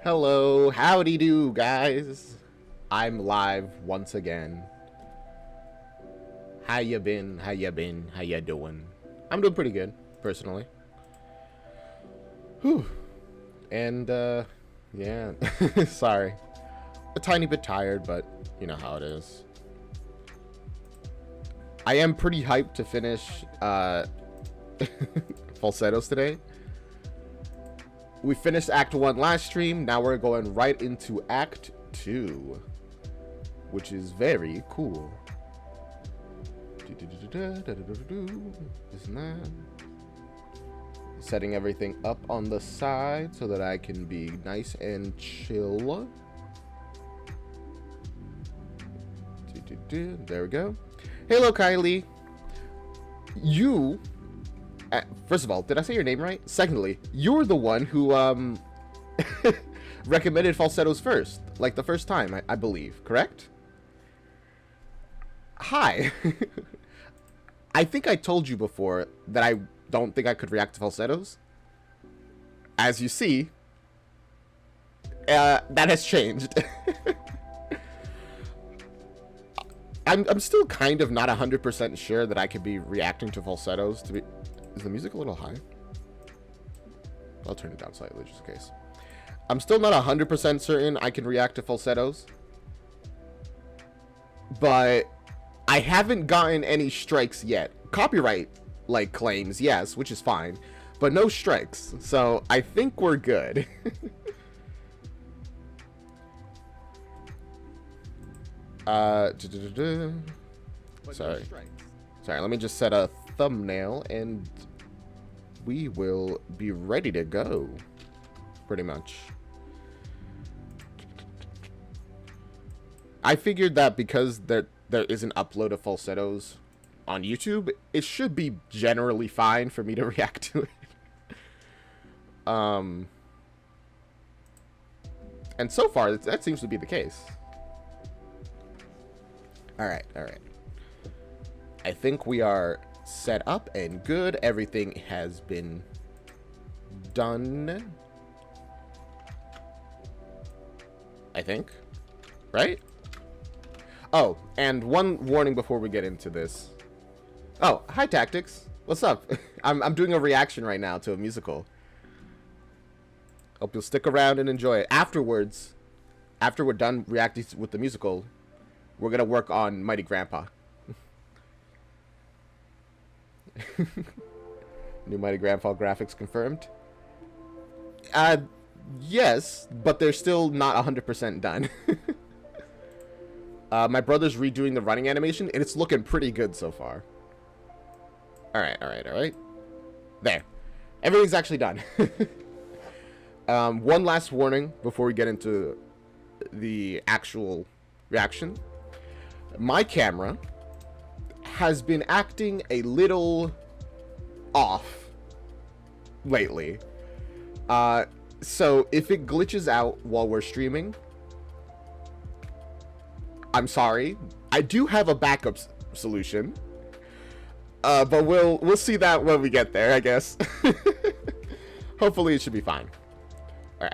Hello, howdy do, guys. I'm live once again. How you been? How you been? How you doing? I'm doing pretty good, personally. Whew. And, yeah. Sorry. A tiny bit tired, but you know how it is. I am pretty hyped to finish, Falsettos today. We finished Act 1 last stream. Now we're going right into Act 2, which is very cool. Isn't that? Setting everything up on the side so that I can be nice and chill. There we go. Hello, Kylie. You... First of all, did I say your name right? Secondly, you're the one who recommended Falsettos first, like the first time, I believe, correct? Hi. I think I told you before that I don't think I could react to Falsettos. As you see, that has changed. I'm still kind of not 100% sure that I could be reacting to Falsettos to be... Is the music a little high? I'll turn it down slightly just in case. I'm still not 100% certain I can react to Falsettos. But I haven't gotten any strikes yet. Copyright, like, claims, yes, which is fine. But no strikes. So I think we're good. Sorry. Sorry, let me just set a thumbnail and we will be ready to go. Pretty much. I figured that because there is an upload of Falsettos on YouTube, it should be generally fine for me to react to it. And so far, that seems to be the case. Alright, alright. I think we are set up and good. Everything has been done. I think. Right? Oh, and one warning before we get into this. Oh, hi Tactics. What's up? I'm doing a reaction right now to a musical. Hope you'll stick around and enjoy it. Afterwards, after we're done reacting with the musical, we're gonna work on Mighty Grandpa. New Mighty Grandpa graphics confirmed. Yes, but they're still not 100% done. My brother's redoing the running animation, and it's looking pretty good so far. Alright, alright, alright. There. Everything's actually done. One last warning before we get into the actual reaction. My camera has been acting a little off lately. So if it glitches out while we're streaming, I'm sorry. I do have a backup solution. But we'll see that when we get there, I guess. Hopefully it should be fine. Alright.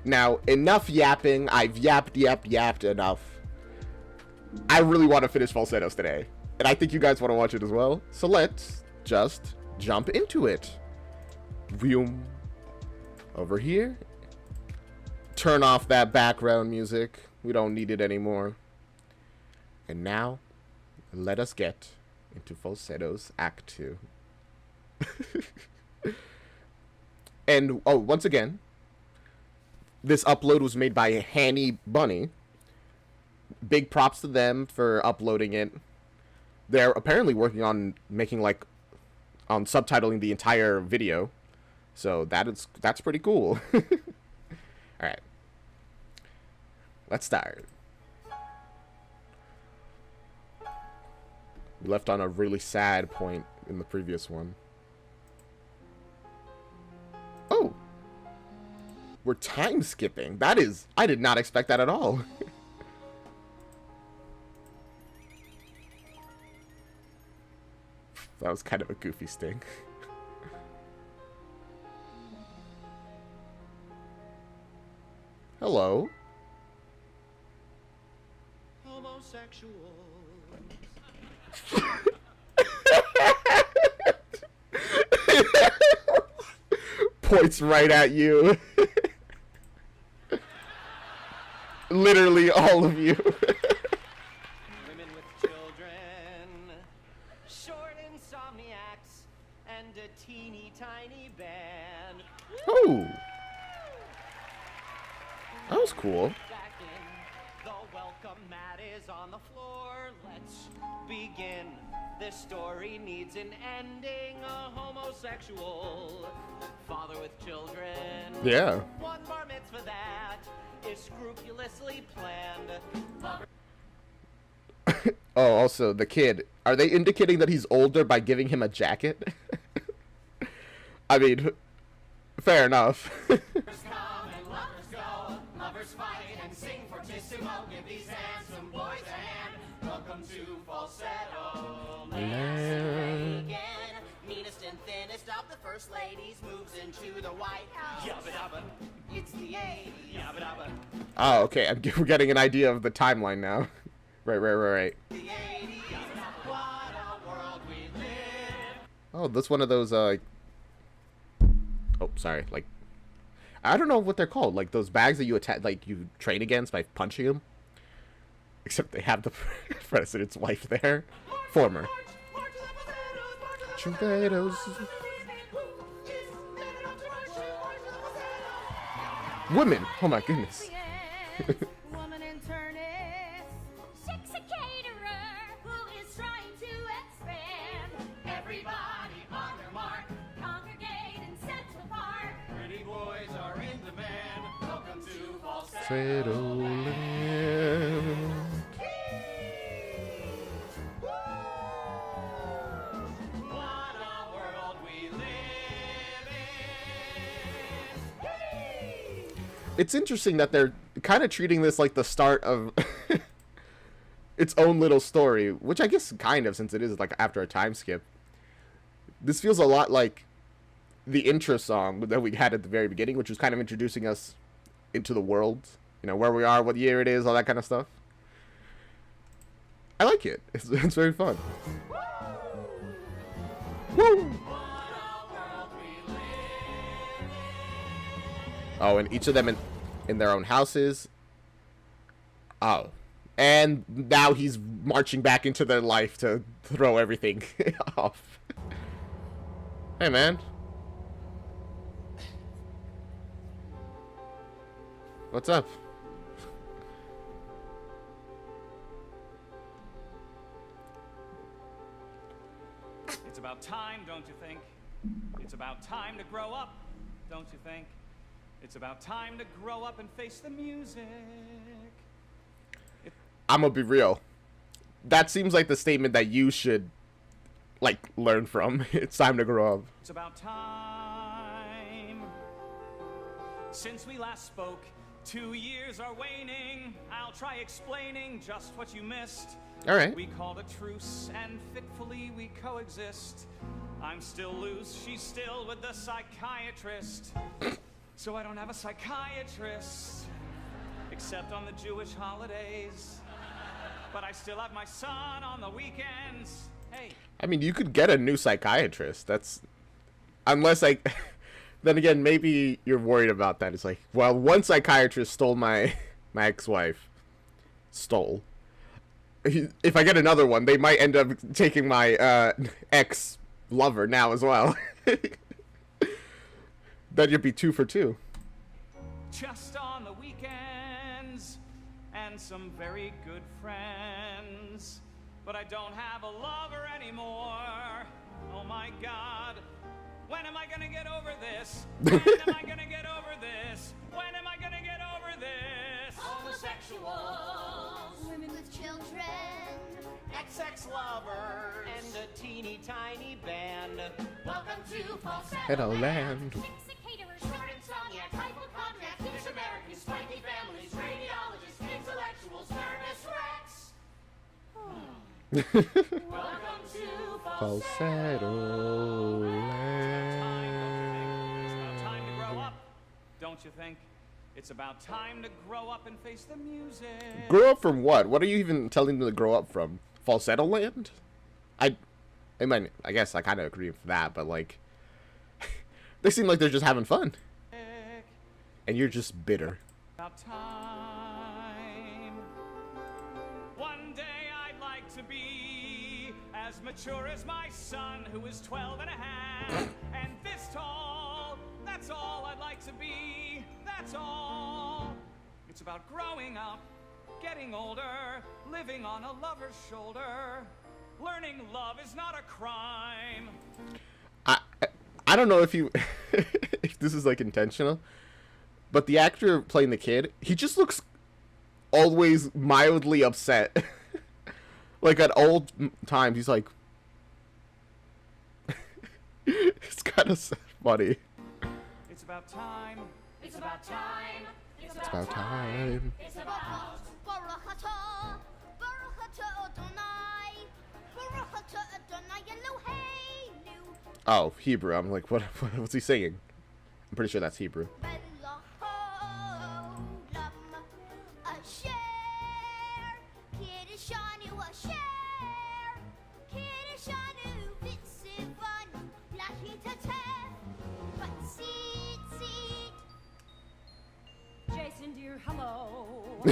Now, enough yapping. I've yapped enough. I really want to finish Falsettos today. And I think you guys want to watch it as well. So let's just jump into it. Vroom. Over here. Turn off that background music. We don't need it anymore. And now, let us get into Falsettos Act 2. And, oh, once again, this upload was made by Hanny Bunny. Big props to them for uploading it. They're apparently working on making, like, on subtitling the entire video. So that's pretty cool. Alright. Let's start. We left on a really sad point in the previous one. Oh! We're time skipping. That is... I did not expect that at all. That was kind of a goofy sting. Hello. Homosexuals. Points right at you. Literally all of you. Women with children, short insomniacs, and a teeny tiny band. Oh. That was cool. Back in, the welcome mat is on the floor. Let's begin. This story needs an ending. A homosexual father with children. Yeah. One bar mitzvah that is scrupulously planned. Oh, also, the kid. Are they indicating that he's older by giving him a jacket? I mean, fair enough. Lovers come and lovers go. Lovers fight and sing fortissimo. Give these handsome boys a hand. Welcome to Falsetto Land. Meanest and thinnest of the first ladies moves into the White House. Yabba dabba. It's the 80s. Yabba dabba. Oh, okay. We're getting an idea of the timeline now. Right. The 80s. What a world we live. Oh, that's one of those, oh, sorry. Like, I don't know what they're called. Like, those bags that you attack, like, you train against by punching them. Except they have the president's wife there. Former. Chupetos. Women. Oh my goodness. Woman internist. Chick's a caterer who is trying to expand. Everybody on their mark. Congregate in Central Park. Pretty boys are in demand. Welcome to Falsetto Falsetto Land. Land. What a world we live in. It's interesting that they're kind of treating this like the start of its own little story, which I guess kind of, since it is like after a time skip. This feels a lot like the intro song that we had at the very beginning, which was kind of introducing us into the world, you know, where we are, what year it is, all that kind of stuff. I like it. It's very fun. Woo! Oh, and each of them in their own houses. Oh. And now he's marching back into their life to throw everything off. Hey, man. What's up? It's about time, don't you think? It's about time to grow up, don't you think? It's about time to grow up and face the music. I'm gonna be real. That seems like the statement that you should, like, learn from. It's time to grow up. It's about time. Since we last spoke, 2 years are waning. I'll try explaining just what you missed. All right. We called a truce and fitfully we coexist. I'm still loose, she's still with the psychiatrist. So I don't have a psychiatrist, except on the Jewish holidays. But I still have my son on the weekends. Hey. I mean, you could get a new psychiatrist. That's, unless like, then again, maybe you're worried about that. It's like, well, one psychiatrist stole my ex-wife. Stole. If I get another one, they might end up taking my ex-lover now as well. Then you'd be 2 for 2. Just on the weekends and some very good friends. But I don't have a lover anymore. Oh my God. When am I gonna get over this? When am I gonna get over this? When am I gonna get over this? Homosexuals. Women with children. XX lovers and a teeny tiny band. Welcome to Falsetto Hello, land. Chick's a caterer. Short insomniac. Hypochondriac. Finnish Americans. Spiky families. Radiologists. Intellectuals. Nervous wrecks. Welcome to Falsetto It's about time to land. grow up, don't you think? It's about time to grow up and face the music. Grow up from what? What are you even telling them to grow up from? Falsetto land? I guess I kind of agree with that, but like, they seem like they're just having fun, and you're just bitter. About time. One day I'd like to be as mature as my son, who is 12 and a half, and this tall. That's all I'd like to be. That's all. It's about growing up, getting older, living on a lover's shoulder. Learning love is not a crime. I don't know if you if this is like intentional, but the actor playing the kid, he just looks always mildly upset. Like at old times, he's like, it's kind of funny. It's about time. It's about time. It's about time. It's about Oh, Hebrew. I'm like, what's he singing? I'm pretty sure that's Hebrew. Jason, dear, hello.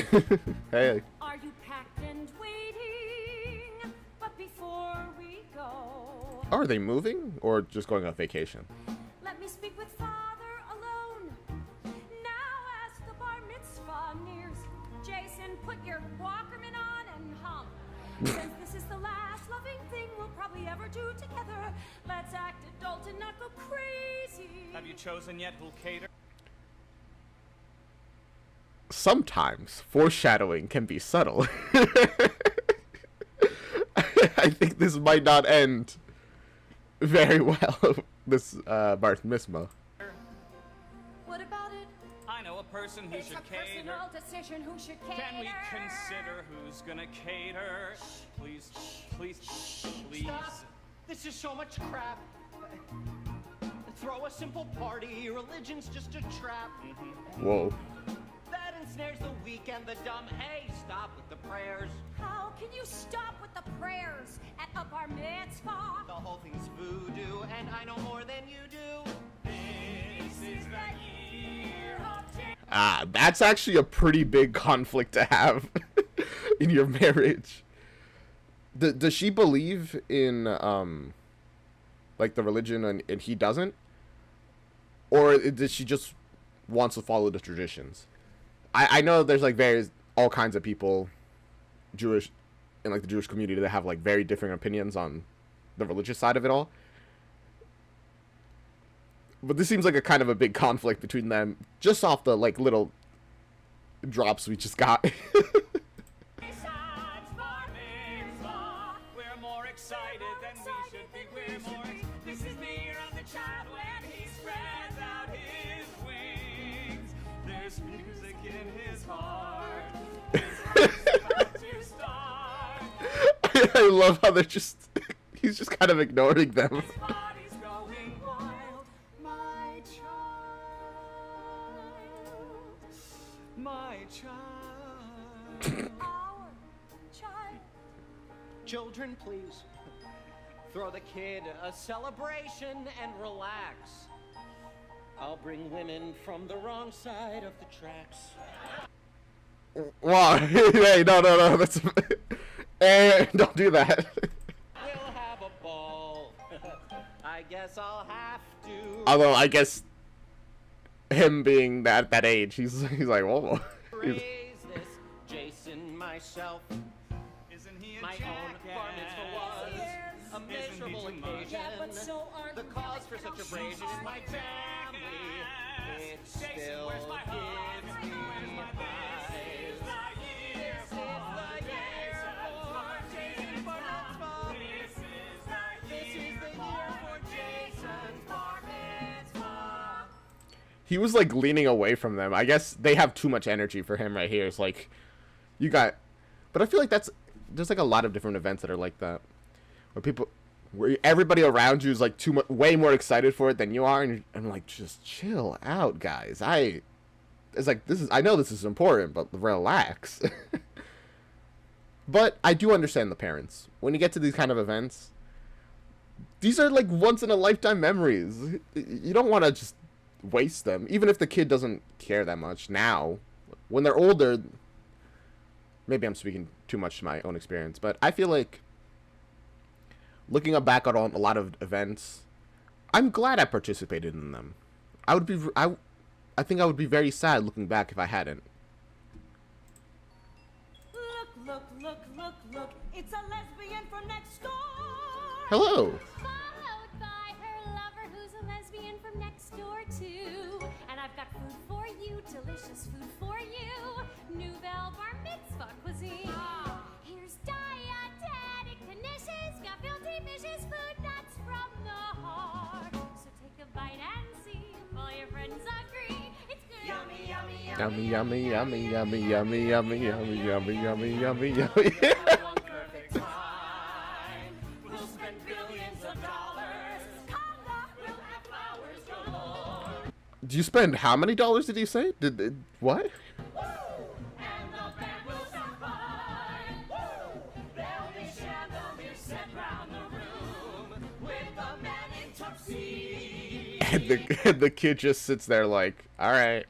Hey. Are you packed and waiting? But before we go, Are they moving or just going on vacation? let me speak with Father alone. Now as the bar mitzvah nears, Jason, put your Walkerman on and hum. Since this is the last loving thing we'll probably ever do together, let's act adult and not go crazy. Have you chosen yet who'll cater? Sometimes foreshadowing can be subtle. I think this might not end very well. This bar mitzvah. What about it? I know a person who It's should a cater. personal decision who should cater. Can we consider who's gonna cater? Please, please, please. Stop. This is so much crap. Throw a simple party. Religion's just a trap. Whoa. That ensnares the weak and the dumb. Hey, stop with the prayers. How can you stop with the prayers at a bar mitzvah? The whole thing's voodoo, and I know more than you do. This is the year of Ah, that's actually a pretty big conflict to have in your marriage. Does she believe in like the religion and he doesn't? Or does she just wants to follow the traditions? I know there's like all kinds of people, Jewish, in like the Jewish community, that have like very different opinions on the religious side of it all. But this seems like a kind of a big conflict between them, just off the like little drops we just got. Besides bar mitzvah, We're more excited than we should be. We're more. This is the year of the child when he spreads out his wings. There's music in his heart. His life's about to start. I love how he's just kind of ignoring them. His body's going wild. My child. My child. our child. Children, please. Throw the kid a celebration and relax. I'll bring women from the wrong side of the tracks. Wow, hey, no, that's... Hey, don't do that. We'll have a ball. I guess I'll have to. Although, I guess him being that age, he's like, whoa. Raise this, Jason, myself. Isn't he a My own bar mitzvah was a miserable Isn't he too much? occasion. Yeah, but so are The cause for such abrasion is my family. It Jason, still where's my hug? gives me Where's my highs. This is the year This is the year for Jason's bar mitzvah. This is the year for Jason's bar mitzvah. He was like leaning away from them. I guess they have too much energy for him right here. It's like, you got... But I feel like there's like a lot of different events that are like that. Where everybody around you is like way more excited for it than you are. And I'm like, just chill out, guys. It's like, I know this is important, but relax. But I do understand the parents. When you get to these kind of events, these are like once in a lifetime memories. You don't want to just waste them, even if the kid doesn't care that much now. When they're older, maybe I'm speaking too much to my own experience, but I feel like looking back on a lot of events, I'm glad I participated in them. I think I would be very sad looking back if I hadn't. Look, it's a lesbian from next door. Hello. Followed by her lover, who's a lesbian from next door too. And I've got food for you, delicious food for you. Nouvelle bar mitzvah cuisine. Here's dietetic delicious, got filthy fishes, food that's from the heart. So take a bite and see if all your friends agree. It's good. Yummy, yummy, yummy. Yummy, yummy, yummy, yummy, yummy, yummy, yummy, yummy, yummy, yummy, yummy. Did you spend how many dollars did you say? What? And the kid just sits there like, all right.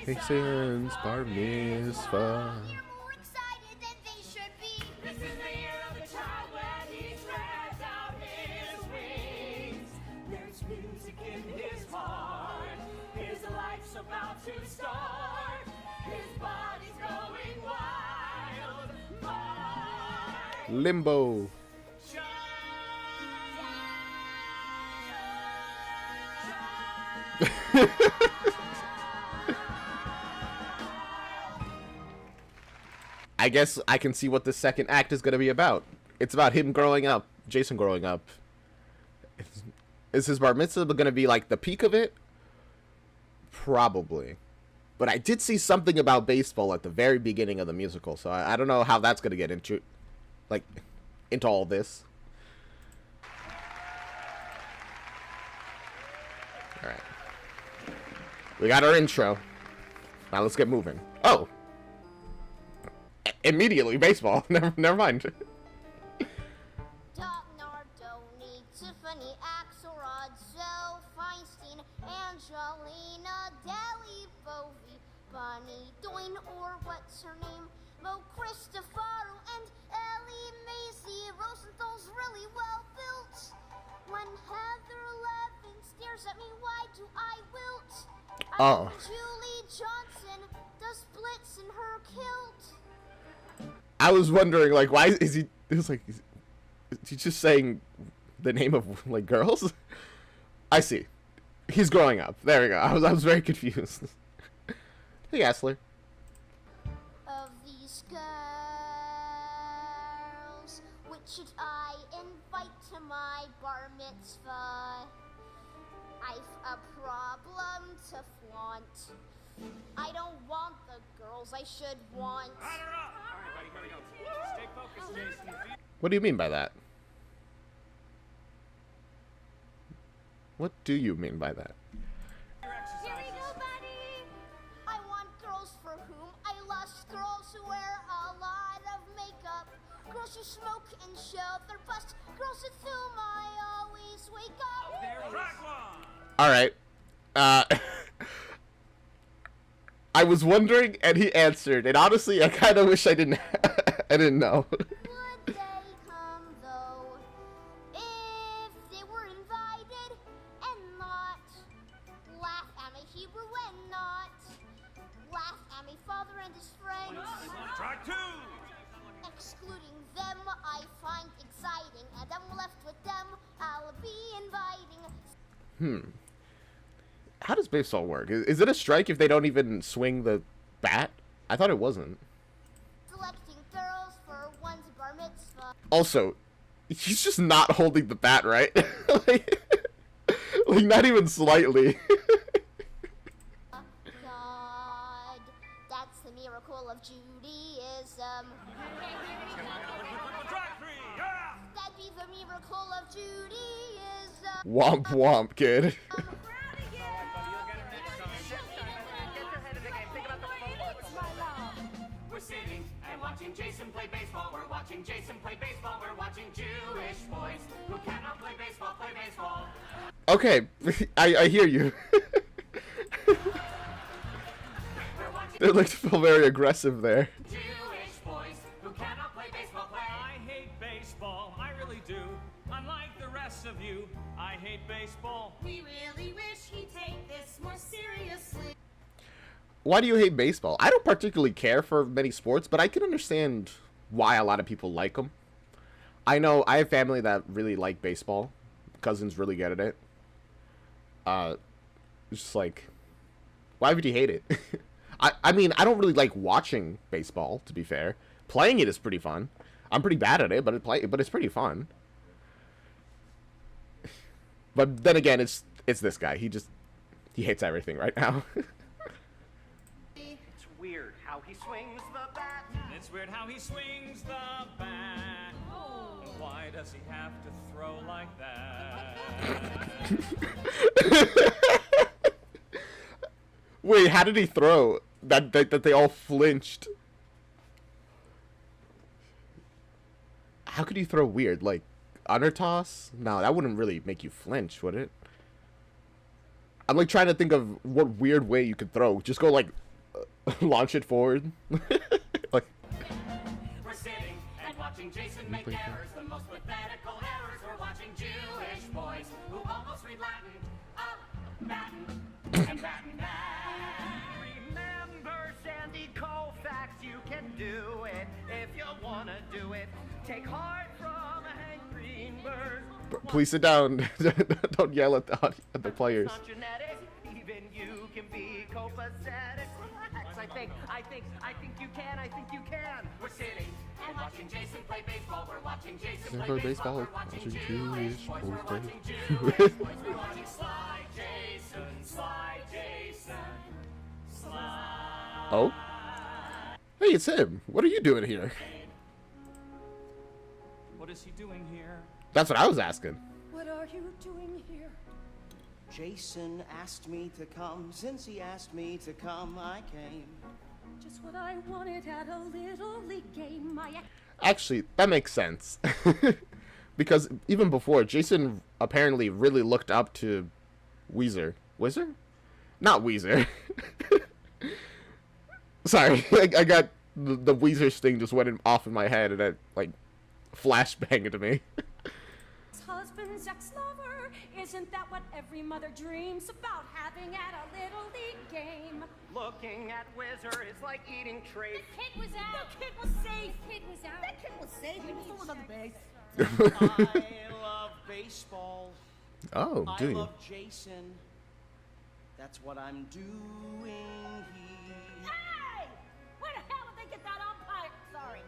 Jason's bar mitzvah. You're more excited than they should be. This is the year of the child when he spreads out his wings. There's music in his heart. His life's about to start. His body's going wild. Limbo. I guess I can see what the second act is going to be about. It's about him growing up, Jason growing up. Is his bar mitzvah going to be like the peak of it? Probably. But I did see something about baseball at the very beginning of the musical, so I don't know how that's going to get into all this. All right. We got our intro. Now let's get moving. Oh. Immediately, baseball. Never mind. Nardoni, Tiffany, Axelrod, Zoe, Feinstein, Angelina, Deli, Bovi, Bunny, Doyne, or what's her name? Mo Cristofaro and Ellie Macy. Rosenthal's really well built. When Heather Levin stares at me, why do I wilt? Oh. Julie Johnson does splits in her kilt. I was wondering, like, why is he? It was like, is he just saying the name of like girls? I see. He's growing up. There we go. I was very confused. Hey, Asler. Of these girls, which should I invite to my bar mitzvah? I've a problem to flaunt. I don't want the girls I should want. Alright, buddy, here we go. Stay focused, Jason. What do you mean by that? What do you mean by that? Your Here we go, exercises. buddy. I want girls for whom I lust. Girls who wear a lot of makeup. Girls who smoke and show their bust. Girls with whom I always wake up. There track one. All right. I was wondering, and he answered. And honestly, I kind of wish I didn't. I didn't know. Would they come though if they were invited and not laugh at my Hebrew and not laugh at my father and his friends? Track two. Excluding them, I find exciting, and I'm left with them. I'll be inviting. How does baseball work? Is it a strike if they don't even swing the bat? I thought it wasn't. Selecting girls for one's bar mitzvah. Also, he's just not holding the bat right. like not even slightly. God, that's the miracle of Judaism. some. That be the miracle of Judaism. Womp womp, kid. We're sitting and watching Jason play baseball. We're watching Jason play baseball. We're watching Jewish boys who cannot play baseball play baseball. Okay, I hear you. They look feel very aggressive there. Jewish boys who cannot play baseball play. I hate baseball, I really do. Unlike the rest of you, I hate baseball. We really wish he'd take this more seriously. Why do you hate baseball? I don't particularly care for many sports, but I can understand why a lot of people like them. I know I have family that really like baseball. Cousin's really good at it. It's just like, why would you hate it? I mean, I don't really like watching baseball, to be fair. Playing it is pretty fun. I'm pretty bad at it, but it's pretty fun. But then again, it's this guy. He hates everything right now. It's weird how he swings the bat. It's weird how he swings the bat. Why does he have to throw like that? Wait, how did he throw? That they all flinched. How could you throw weird? Like, under toss? No, that wouldn't really make you flinch, would it? I'm like trying to think of what weird way you could throw. Just go like, launch it forward. Like. We're sitting and watching Jason make errors, the most pathetical errors. We're watching Jewish boys who almost read Latin. Up, batten, and batten back. Remember Sandy Koufax, you can do it if you wanna do it. Take heart from Hank Greenberg. Please sit down. Don't yell at the players. It's not genetic, even you can be copacetic. Relax, I think you can. We're sitting and watching Jason play baseball. We're watching Jason Play play baseball. baseball. We're watching Watching Jewish Jewish boys. We're boys. watching Jewish boys. We're watching Slide Jason, Slide Jason, Slide. Oh? Hey, it's him. What are you doing here? What is he doing here? That's what I was asking. What are you doing here? Jason asked me to come. Since he asked me to come, I came. Just what I wanted at a little league game. Actually, that makes sense. Because even before, Jason apparently really looked up to Wizer. Wizer? Not Wizer. Sorry, I got the Weezer sting just went off in my head and it like flashbanged to me. Husband's ex-lover, isn't that what every mother dreams about having at a little league game? Looking at Wizer is like eating The trafe. kid was out. The kid was safe. The kid was out. That kid was safe. He was still on the base. I love baseball. Oh, I do you? love Jason. That's what I'm doing here. Hey! Where the hell did they get that umpire? Sorry.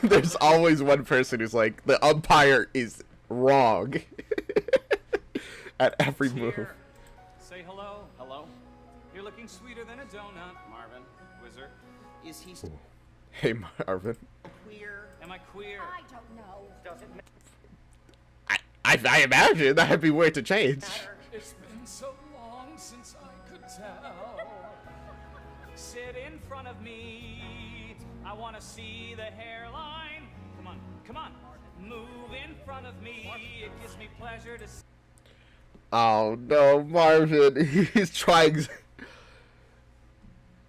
There's always one person who's like, the umpire is wrong at every move. Here. Say hello. Hello, You're looking sweeter than a donut, Marvin. Wizard. Is he Hey, Marvin. queer? Am I queer? I don't know. Does it I imagine that'd be weird to change. matter? It's been so long since I could tell. Sit in front of me. I want to see the hairline. Come on. Move in front of me. It gives me pleasure to see. Oh no, Marvin. He's trying.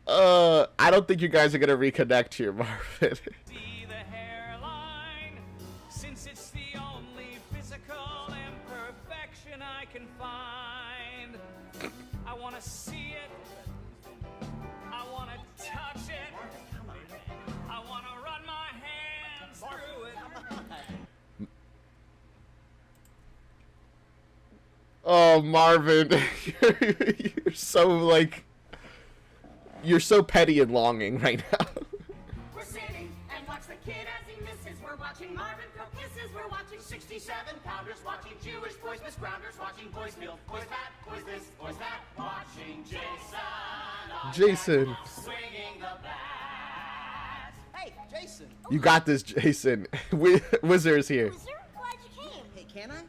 I don't think you guys are gonna reconnect here, Marvin. See the hairline, since it's the only physical imperfection I can find. I want to see it. I want to touch it. I want to run my hands through it. Oh, Marvin, you're so like, you're so petty and longing right now. We're sitting and watch the kid as he misses. We're watching Marvin throw kisses. We're watching 67-pounders, watching Jewish boys, Miss Grounders, watching boys feel, boys that, boys this, boys that, watching Jason. on Jason. that, swinging the bat. Hey, You got this, Jason. Wizer is here. Wizer, glad you came. Hey, can I?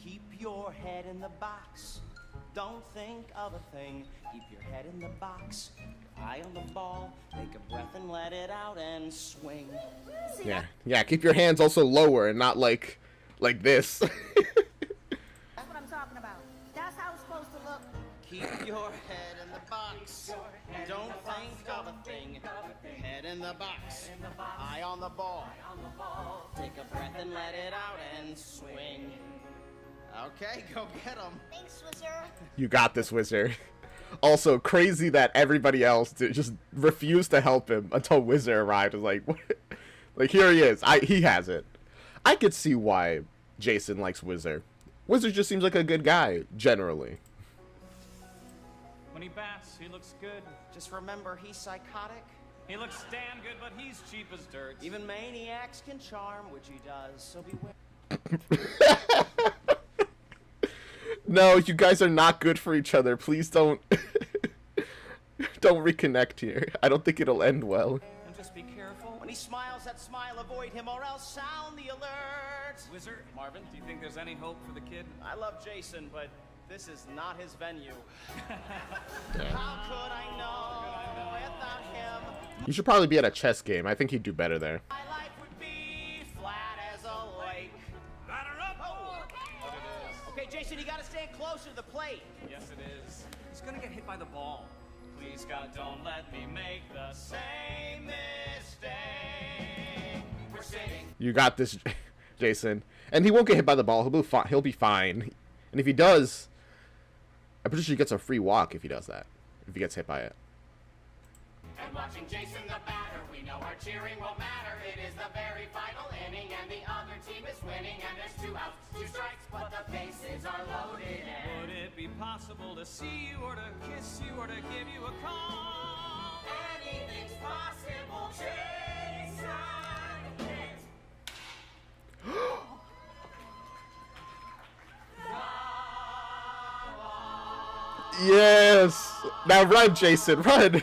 Keep your head in the box. Don't think of a thing. Keep your head in the box. Eye on the ball. Take a breath and let it out and swing. Yeah. Keep your hands also lower and not like this. That's what I'm talking about. That's how it's supposed to look. Keep your head in the box. Don't think of a thing. Head in the box. Eye on the ball. Take a breath and let it out and swing. Okay, go get him. Thanks, Wizer. You got this, Wizer. Also, crazy that everybody else just refused to help him until Wizer arrived. It's like, what? Like, here he is. He has it. I could see why Jason likes Wizer. Wizer just seems like a good guy, generally. When he bats, he looks good. Just remember, he's psychotic. He looks damn good, but he's cheap as dirt. Even maniacs can charm, which he does, so beware. No, you guys are not good for each other. Please don't don't reconnect here. I don't think it'll end well. And just be careful. When he smiles, that smile, avoid him or else sound the alert. Wizer, Marvin, do you think there's any hope for the kid? I love Jason, but this is not his venue. How could I know without him? You should probably be at a chess game. I think he'd do better there. My life would be flat as a lake. Batter up! Oh, okay, Jason, you gotta stand closer to the plate. Yes, it is. He's gonna get hit by the ball. Please, God, don't let me make the same mistake. We're sitting. You got this, Jason. And he won't get hit by the ball. He'll be fine. And if he does, I'm pretty sure he gets a free walk if he does that. If he gets hit by it. And watching Jason the batter, we know our cheering won't matter. It is the very final inning, and the other team is winning. And there's 2 outs, 2 strikes, but the bases are loaded. Would it be possible to see you or to kiss you or to give you a call? Anything's possible, Jason. Yes! Now run, Jason, run!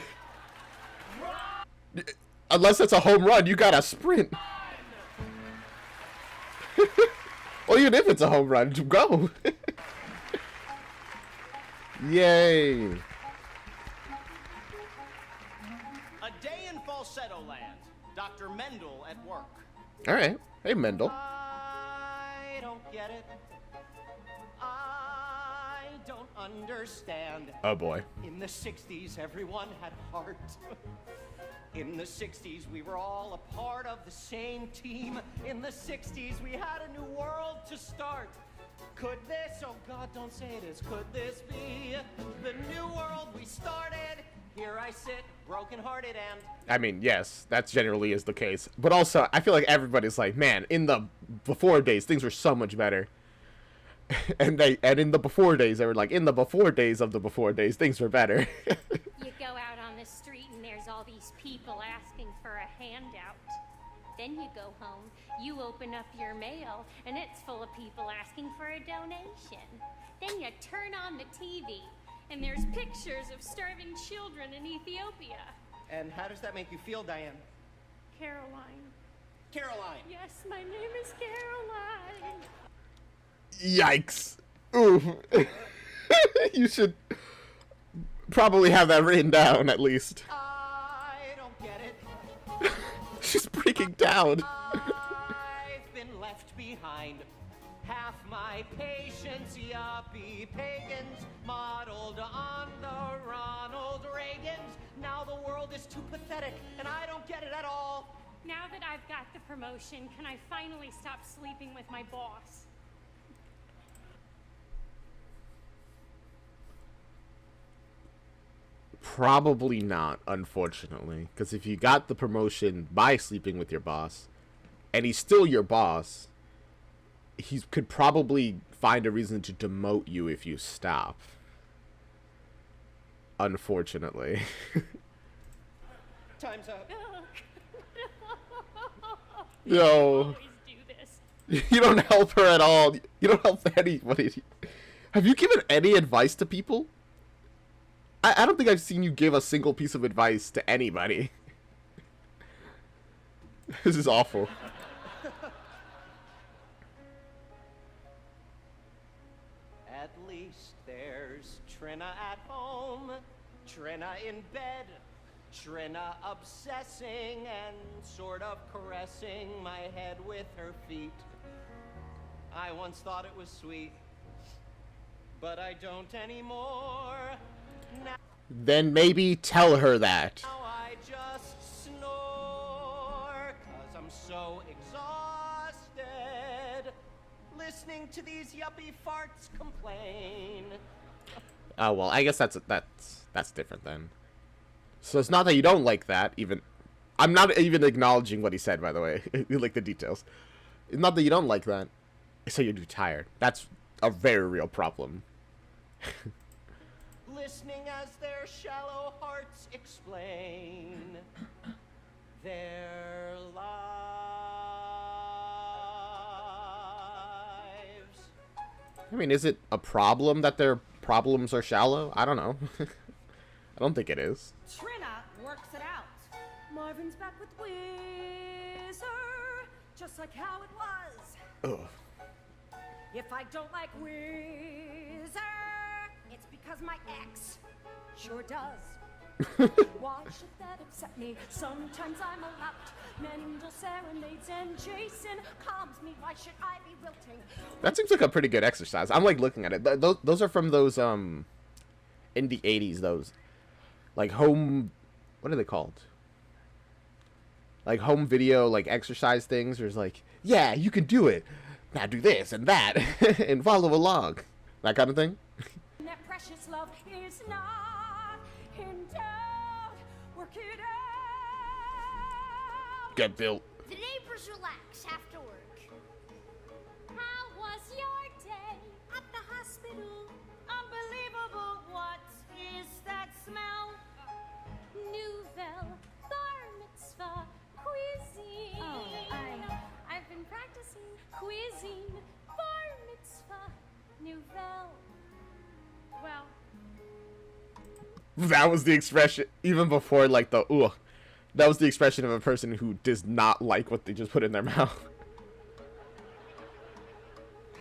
Unless it's a home run, you gotta sprint. Well, even if it's a home run, go! Yay! A day in falsetto land. Dr. Mendel at work. Alright. Hey, Mendel. I don't get it. I don't understand. Oh boy. In the 60s, everyone had heart. In the 60s, we were all a part of the same team. In the 60s, we had a new world to start. Could this, oh God, don't say it is, could this be the new world we started? Here I sit, broken-hearted and... I mean, yes, that generally is the case. But also, I feel like everybody's like, man, in the before days, things were so much better. And in the before days, they were like, in the before days of the before days, things were better. You go out on the street and there's all these people asking for a handout. Then you go home, you open up your mail, and it's full of people asking for a donation. Then you turn on the TV, and there's pictures of starving children in Ethiopia. And how does that make you feel, Diane? Caroline. Caroline! Yes, my name is Caroline. Yikes. Ooh. You should probably have that written down, at least. I don't get it. She's breaking down. I've been left behind. Half my patients, yuppie pagans, modeled on the Ronald Reagans. Now the world is too pathetic, and I don't get it at all. Now that I've got the promotion, can I finally stop sleeping with my boss? Probably not, unfortunately. Because if you got the promotion by sleeping with your boss, and he's still your boss, he could probably find a reason to demote you if you stop. Unfortunately. Time's up. No. Always do this. You don't help her at all. You don't help anybody. Have you given any advice to people? I don't think I've seen you give a single piece of advice to anybody. This is awful. At least there's Trina at home, Trina in bed, Trina obsessing and sort of caressing my head with her feet. I once thought it was sweet, but I don't anymore. Then maybe tell her that. Now I just snore, 'cause I'm so exhausted, listening to these yuppie farts complain. Oh well, I guess that's different then. So it's not that you don't like that. Even I'm not even acknowledging what he said, by the way. Like the details. It's not that you don't like that. It's that you're too tired. That's a very real problem. Listening as their shallow hearts explain their lives. I mean, is it a problem that their problems are shallow? I don't know. I don't think it is. Trina works it out. Marvin's back with Wizer, just like how it was. Ugh. If I don't like Wizer, it's because my ex sure does. Why should that upset me? Sometimes I'm alapped. Mendel serenades and Jason calms me. Why should I be wilting? That seems like a pretty good exercise. I'm like looking at it. Those are from those in the 80s. Those like home. What are they called? Like home video, like exercise things. There's like, yeah, you can do it. Now do this and that and follow along. That kind of thing. That precious love is not in doubt. Work it out. Get built. The neighbors relax after work. How was your day at the hospital? Unbelievable. What is that smell? Nouvelle bar mitzvah cuisine. Oh, I've been practicing Cuisine bar mitzvah nouvelle. well. That was the expression, even before like the ooh. That was the expression of a person who does not like what they just put in their mouth.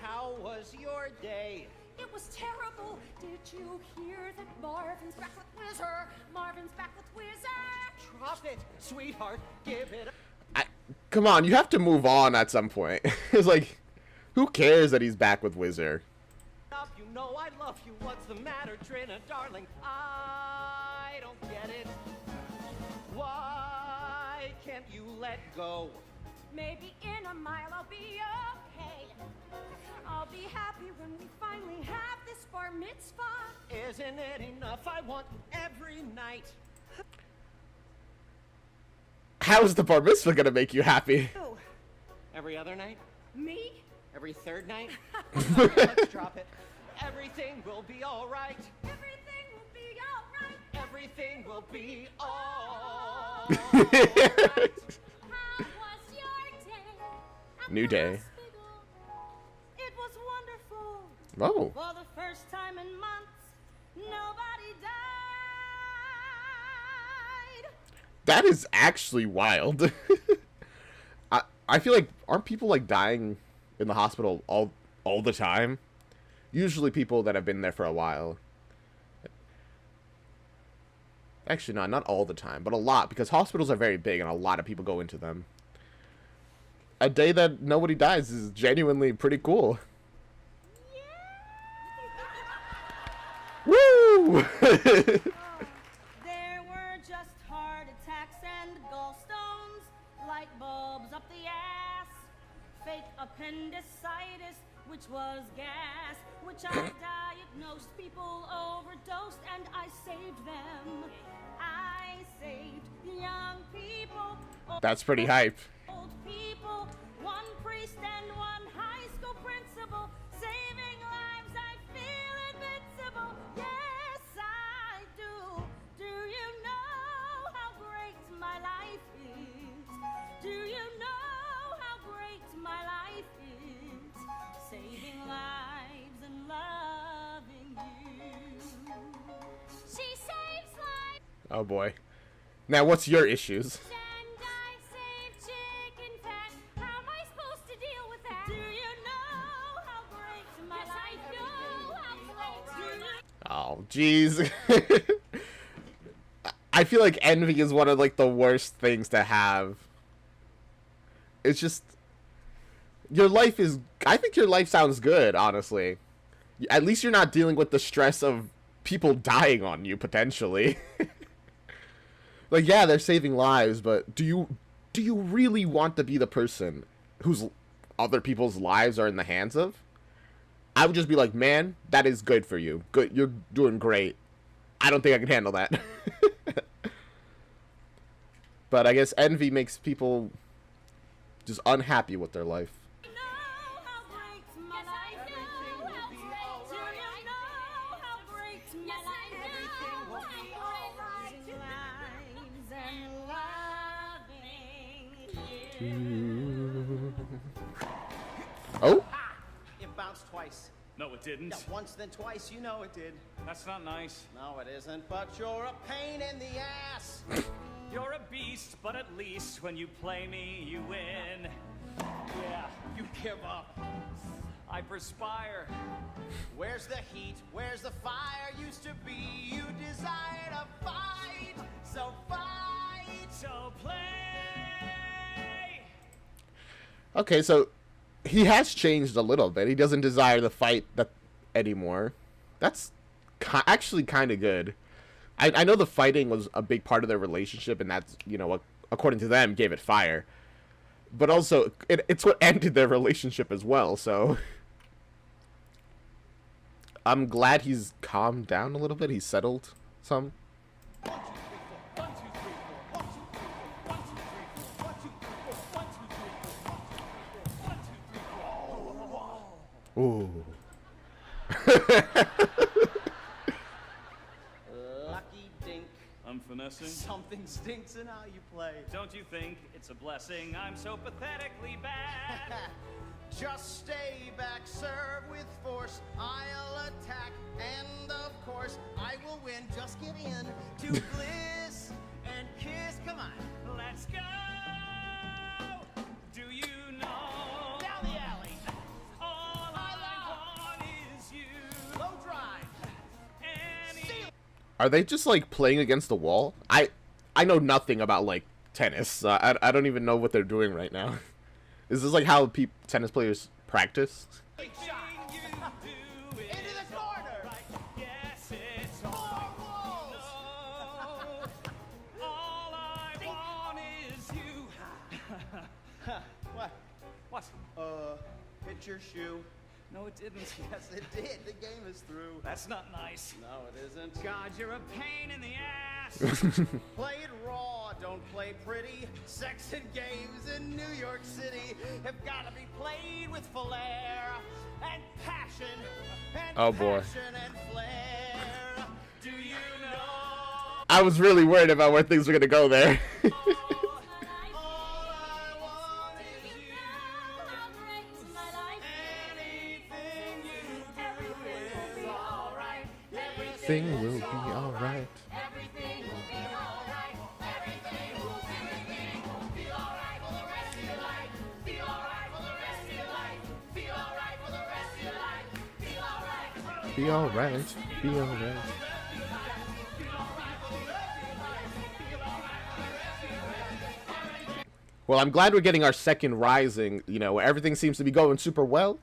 How was your day? It was terrible. Did you hear that Marvin's back with Wizer? Marvin's back with Wizer. Drop it, sweetheart. Give it Come on, you have to move on at some point. It's like, who cares that he's back with Wizer? up. You know I love you. What's the matter, Trina, darling? I don't get it. Why can't you let go? Maybe in a mile I'll be okay. I'll be happy when we finally have this bar mitzvah. Isn't it enough? I want every night. How is the bar mitzvah gonna make you happy? Oh, Every other night? me? Every third night? Let's drop it. Everything will be all right. Everything will be alright. Everything will be all How was your day at New the day. hospital? It was wonderful. Oh, For the first time in months, nobody died. that is actually wild. I feel like, aren't people like dying in the hospital all the time? Usually people that have been there for a while. Actually, no, not all the time, but a lot, because hospitals are very big and a lot of people go into them. A day that nobody dies is genuinely pretty cool. Woo! There were just heart attacks and gallstones, light bulbs up the ass, fake appendicitis, which was gas, which I diagnosed. People overdosed and I saved them. I saved young people. That's pretty hype. Old people, one priest and one high school principal, saving lives. I feel invincible. Yes, I do. Do you know how great my life is? Do you know how great my life is? Saving lives and loving you. She saves lives Oh boy. Now, what's your issues? and I save Jeez. I feel like envy is one of like the worst things to have. It's just your life is. I think your life sounds good, honestly. At least you're not dealing with the stress of people dying on you potentially. Like, yeah, they're saving lives, but do you really want to be the person whose other people's lives are in the hands of? I would just be like, man, that is good for you. Good, you're doing great. I don't think I can handle that. But I guess envy makes people just unhappy with their life. Oh? It bounced twice. No, it didn't. Yeah, once, then twice. You know it did. That's not nice. No, it isn't. But you're a pain in the ass. You're a beast, but at least when you play me, you win. Yeah, You give up. I perspire. Where's the heat? Where's the fire? Used to be you desire to fight. So fight. So play. Okay, so he has changed a little bit. He doesn't desire the fight anymore. That's actually kind of good. I know the fighting was a big part of their relationship, and that's, you know, what, according to them, gave it fire. But also, it's what ended their relationship as well, so I'm glad he's calmed down a little bit. He's settled some. 1, 2, 3, 4. 1, 2, 3, 4. 1, 2, 3, 4. 1, 2, 3, 4. 1, 2, 3, 4. 1, 2, 3, 4. 1, 2, 3, 4. Lucky dink. I'm finessing. Something stinks in how you play. Don't you think it's a blessing? I'm so pathetically bad. Just stay back, serve with force. I'll attack, and of course I will win. Just get in to bliss and kiss. Come on, Let's go. Do you know? down the alley, All I want is you. low drive. Any Are they just like playing against the wall? I know nothing about like tennis. I don't even know what they're doing right now. Is this like how tennis players practice? Big shot. you do it. Into the corner. Right. Yes, it's Four all. walls. No. All I want is you. What? What? Hit your shoe. No, it didn't. Yes, it did. The game is through. That's not nice. No, it isn't. God, you're a pain in the ass. Play it raw, don't play pretty. Sex and games in New York City have got to be played with flair and passion and Oh, boy. passion and flair. Do you know? I was really worried about where things were gonna go there. All I want is you. Anything you do is alright. Thing will be alright. Everything will be alright. Everything will be alright for the rest of your life. Be alright for the rest of your life. Be alright for the rest of your life. Be alright. Be alright. Be alright. Well, I'm glad we're getting our second rising, you know, where everything seems to be going super well,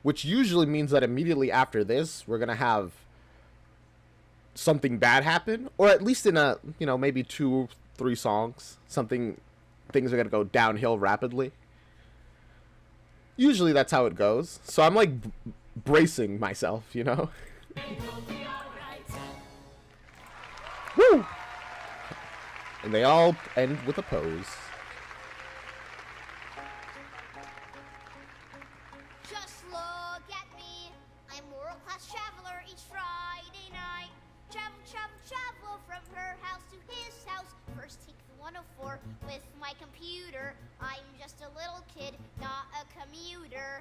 which usually means that immediately after this, we're going to have something bad happen, or at least in a, you know, maybe 2, 3 songs, things are going to go downhill rapidly. Usually that's how it goes. So I'm like bracing myself, you know? Woo! And they all end with a pose. Just look at me. I'm a world-class traveler each Friday night. Travel, travel, travel from her house to his house. First take the 104 with my computer. I'm just a little kid, not a commuter.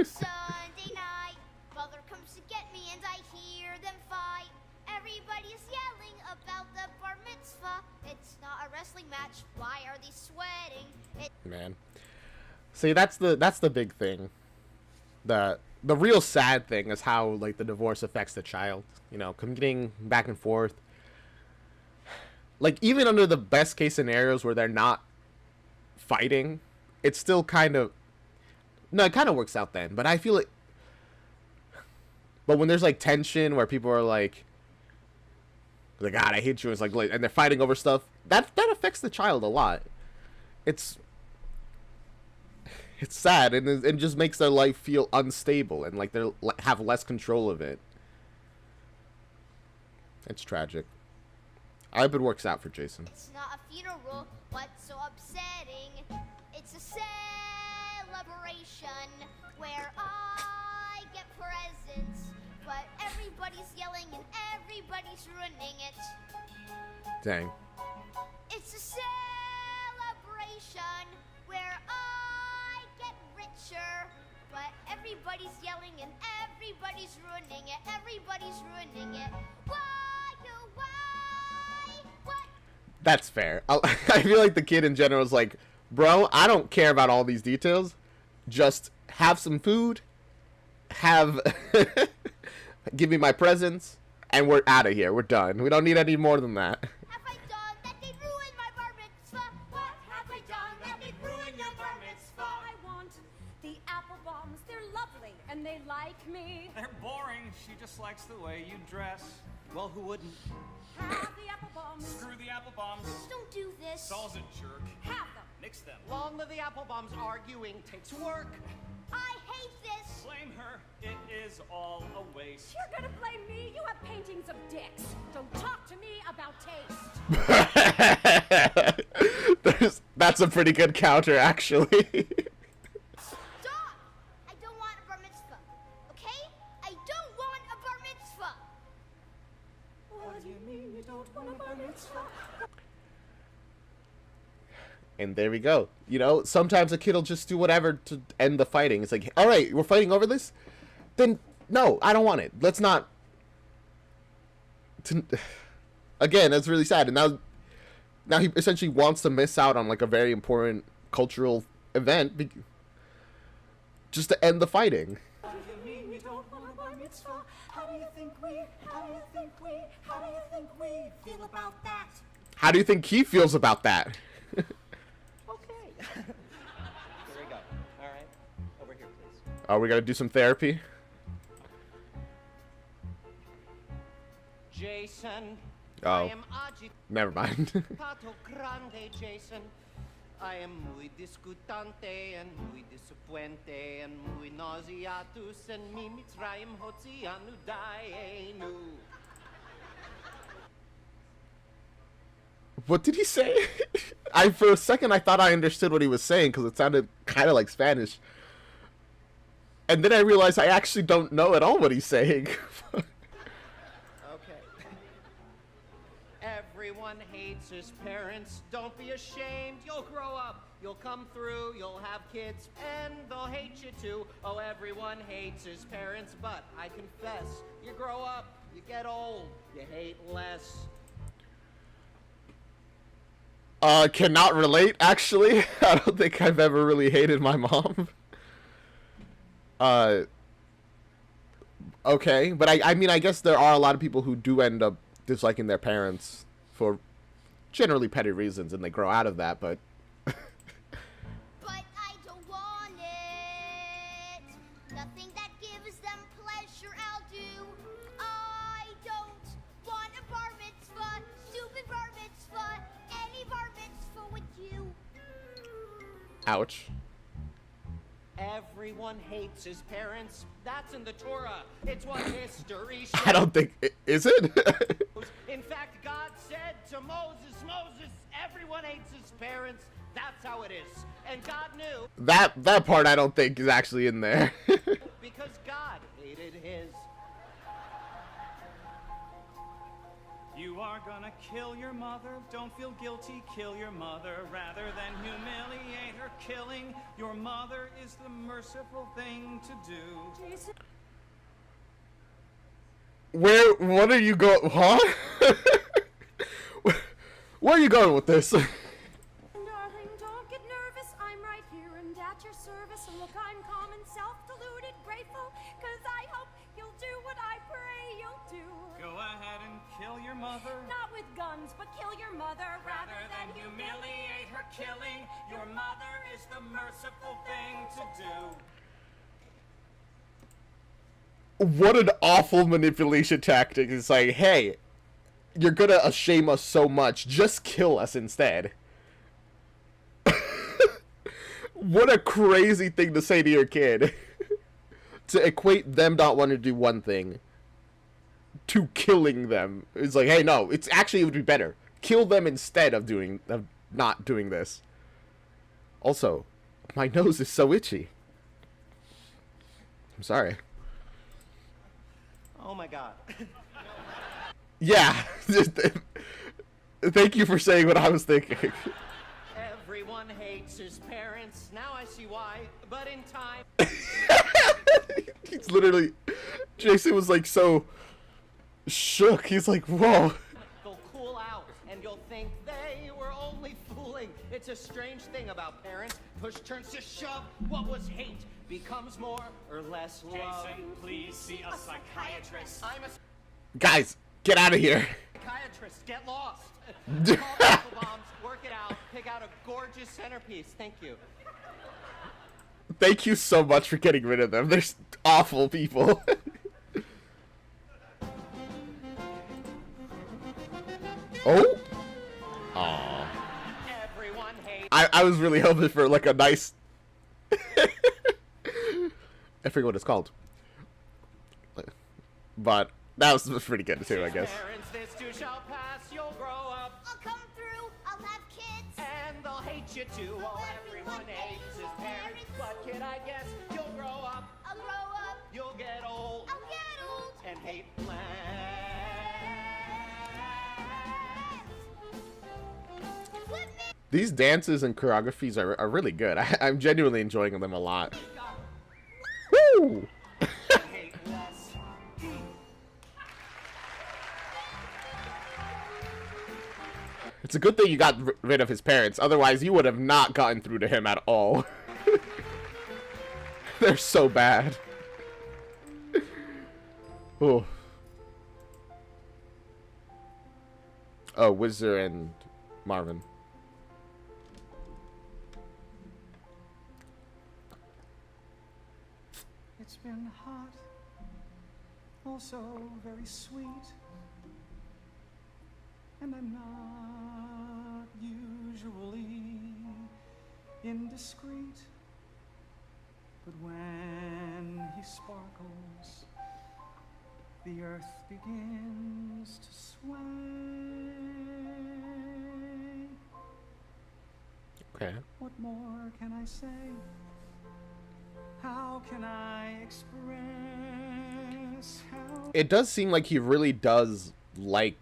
Sunday night, mother comes to get me and I hear them fight. Everybody's yelling about the bar mitzvah. It's not a wrestling match. Why are they sweating? Man. See, that's the big thing that the real sad thing is how like the divorce affects the child. You know, commuting back and forth. Like even under the best case scenarios where they're not fighting, it's still kind of it kind of works out then. But I feel like, but when there's like tension where people are like God, I hate you, it's like and they're fighting over stuff, that affects the child a lot. It's sad, and it just makes their life feel unstable, and like they have less control of it. It's tragic. I hope it works out for Jason. It's not a funeral, what's so upsetting? It's a celebration where I get presents, but everybody's yelling and everybody's ruining it. Dang. It's a celebration where I get richer, but everybody's yelling and everybody's ruining it. Everybody's ruining it. Why? What? That's fair. I feel like the kid in general is like, bro, I don't care about all these details. Just have some food, give me my presents, and we're out of here. We're done. We don't need any more than that. Have I done that they ruined my bar mitzvah? What have I done that they ruined your bar mitzvah? I want the apple bombs. They're lovely and they like me. They're boring. She just likes the way you dress. Well, who wouldn't? Have the apple bombs. Screw the apple bombs. Don't do this. Saul's a jerk. Have them. Nix them. Long live the apple bombs. Arguing takes work. I hate this. Blame her. It is all a waste. You're gonna blame me? You have paintings of dicks. Don't talk to me about taste. That's a pretty good counter, actually. Stop! I don't want a bar mitzvah. Okay? I don't want a bar mitzvah. What do you mean you don't want a bar mitzvah? And there we go. You know, sometimes a kid will just do whatever to end the fighting. It's like, all right, we're fighting over this? Then, no, I don't want it. Let's not. Again, that's really sad. And now he essentially wants to miss out on, like, a very important cultural event just to end the fighting. What do you mean you don't want a bar mitzvah? How do you think we feel about that? How do you think he feels about that? Okay. Here we go. All right. Over here, please. Are we going to do some therapy? Jason. Oh. I am agitato Never mind. grande, Jason. I am muy discutante and muy disappointe and muy nauseatus and mi mitzrayim hotzianu daenu. What did he say? For a second, I thought I understood what he was saying because it sounded kind of like Spanish. And then I realized I actually don't know at all what he's saying. Okay. Everyone hates his parents. Don't be ashamed. You'll grow up. You'll come through. You'll have kids. And they'll hate you too. Oh, everyone hates his parents. But I confess, you grow up. You get old. You hate less. Cannot relate, actually. I don't think I've ever really hated my mom. Okay, but I mean, I guess there are a lot of people who do end up disliking their parents for generally petty reasons, and they grow out of that, but... But I don't want it. Nothing that gives them pleasure I'll do. I don't want a bar mitzvah. Stupid bar mitzvah. Any bar mitzvah with you. Ouch. Everyone hates his parents. That's in the Torah. It's what history I don't think... Is it? shows. In fact, God said to Moses, Moses, everyone hates his parents. That's how it is. And God knew that part I don't think is actually in there. because God hated his. You are gonna kill your mother. Don't feel guilty, kill your mother. Rather than humiliate her, killing your mother is the merciful thing to do. Jason. What are you going... Huh? Where are you going with this? Darling, don't get nervous. I'm right here and at your service. And look, I'm calm and self-deluded, grateful, with guns, but kill your mother rather than humiliate her. Killing your mother is the merciful thing to do. What an awful manipulation tactic. It's like, hey, you're gonna shame us so much, just kill us instead. What a crazy thing to say to your kid. To equate them not wanting to do one thing to killing them. It's like, hey, no, it's actually, it would be better. Kill them instead of not doing this. Also, my nose is so itchy. I'm sorry. Oh my god. Yeah. Thank you for saying what I was thinking. Everyone hates his parents. Now I see why. But in time... He's literally... Jason was like so shook. He's like, whoa. They'll cool out, and you'll think they were only fooling. It's a strange thing about parents. Push turns to shove. What was hate becomes more or less love. Jason, please see a psychiatrist. I'm a Guys, get out of here. psychiatrist. Get lost. Call apple bombs, work it out, pick out a gorgeous centerpiece. Thank you. Thank you so much for getting rid of them. They're awful people. Oh? Aww. Everyone hates... I was really hoping for like a nice... I forget what it's called. But that was pretty good too, I guess. Parents, this too shall pass. You'll grow up, I'll come through, I'll have kids. and they'll hate you too. Oh, everyone hates his parents. But kid, I guess you'll grow up, I'll grow up, you'll get old, I'll get old. and hate land. Flip me. These dances and choreographies are really good. I'm genuinely enjoying them a lot. Woo! Hate less. It's a good thing you got rid of his parents. Otherwise, you would have not gotten through to him at all. They're so bad. Oh. Oh, Wizer and Marvin. It's been hot, also very sweet, and I'm not usually indiscreet, but when he sparkles, the earth begins to sway. Okay. What more can I say? How can I express how It does seem like he really does like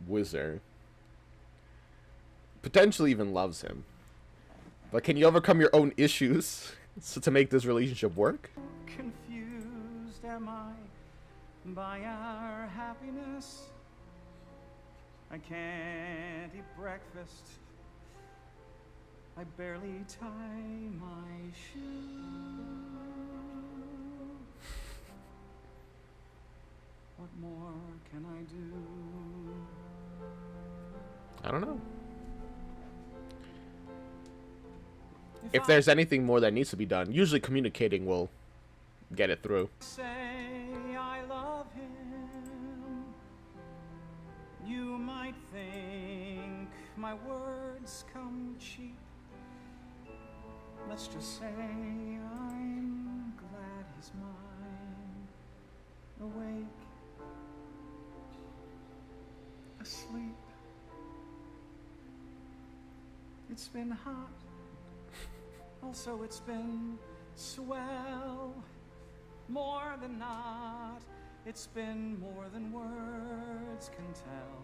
Wizer. Potentially even loves him. But can you overcome your own issues to make this relationship work? confused am I by our happiness? I can't eat breakfast. I barely tie my shoe. What more can I do? I don't know. If there's anything more that needs to be done, usually communicating will get it through. Say I love him, you might think my words come cheap. Let's just say I'm glad he's mine, awake, asleep. It's been hot, also it's been swell. More than not, it's been more than words can tell.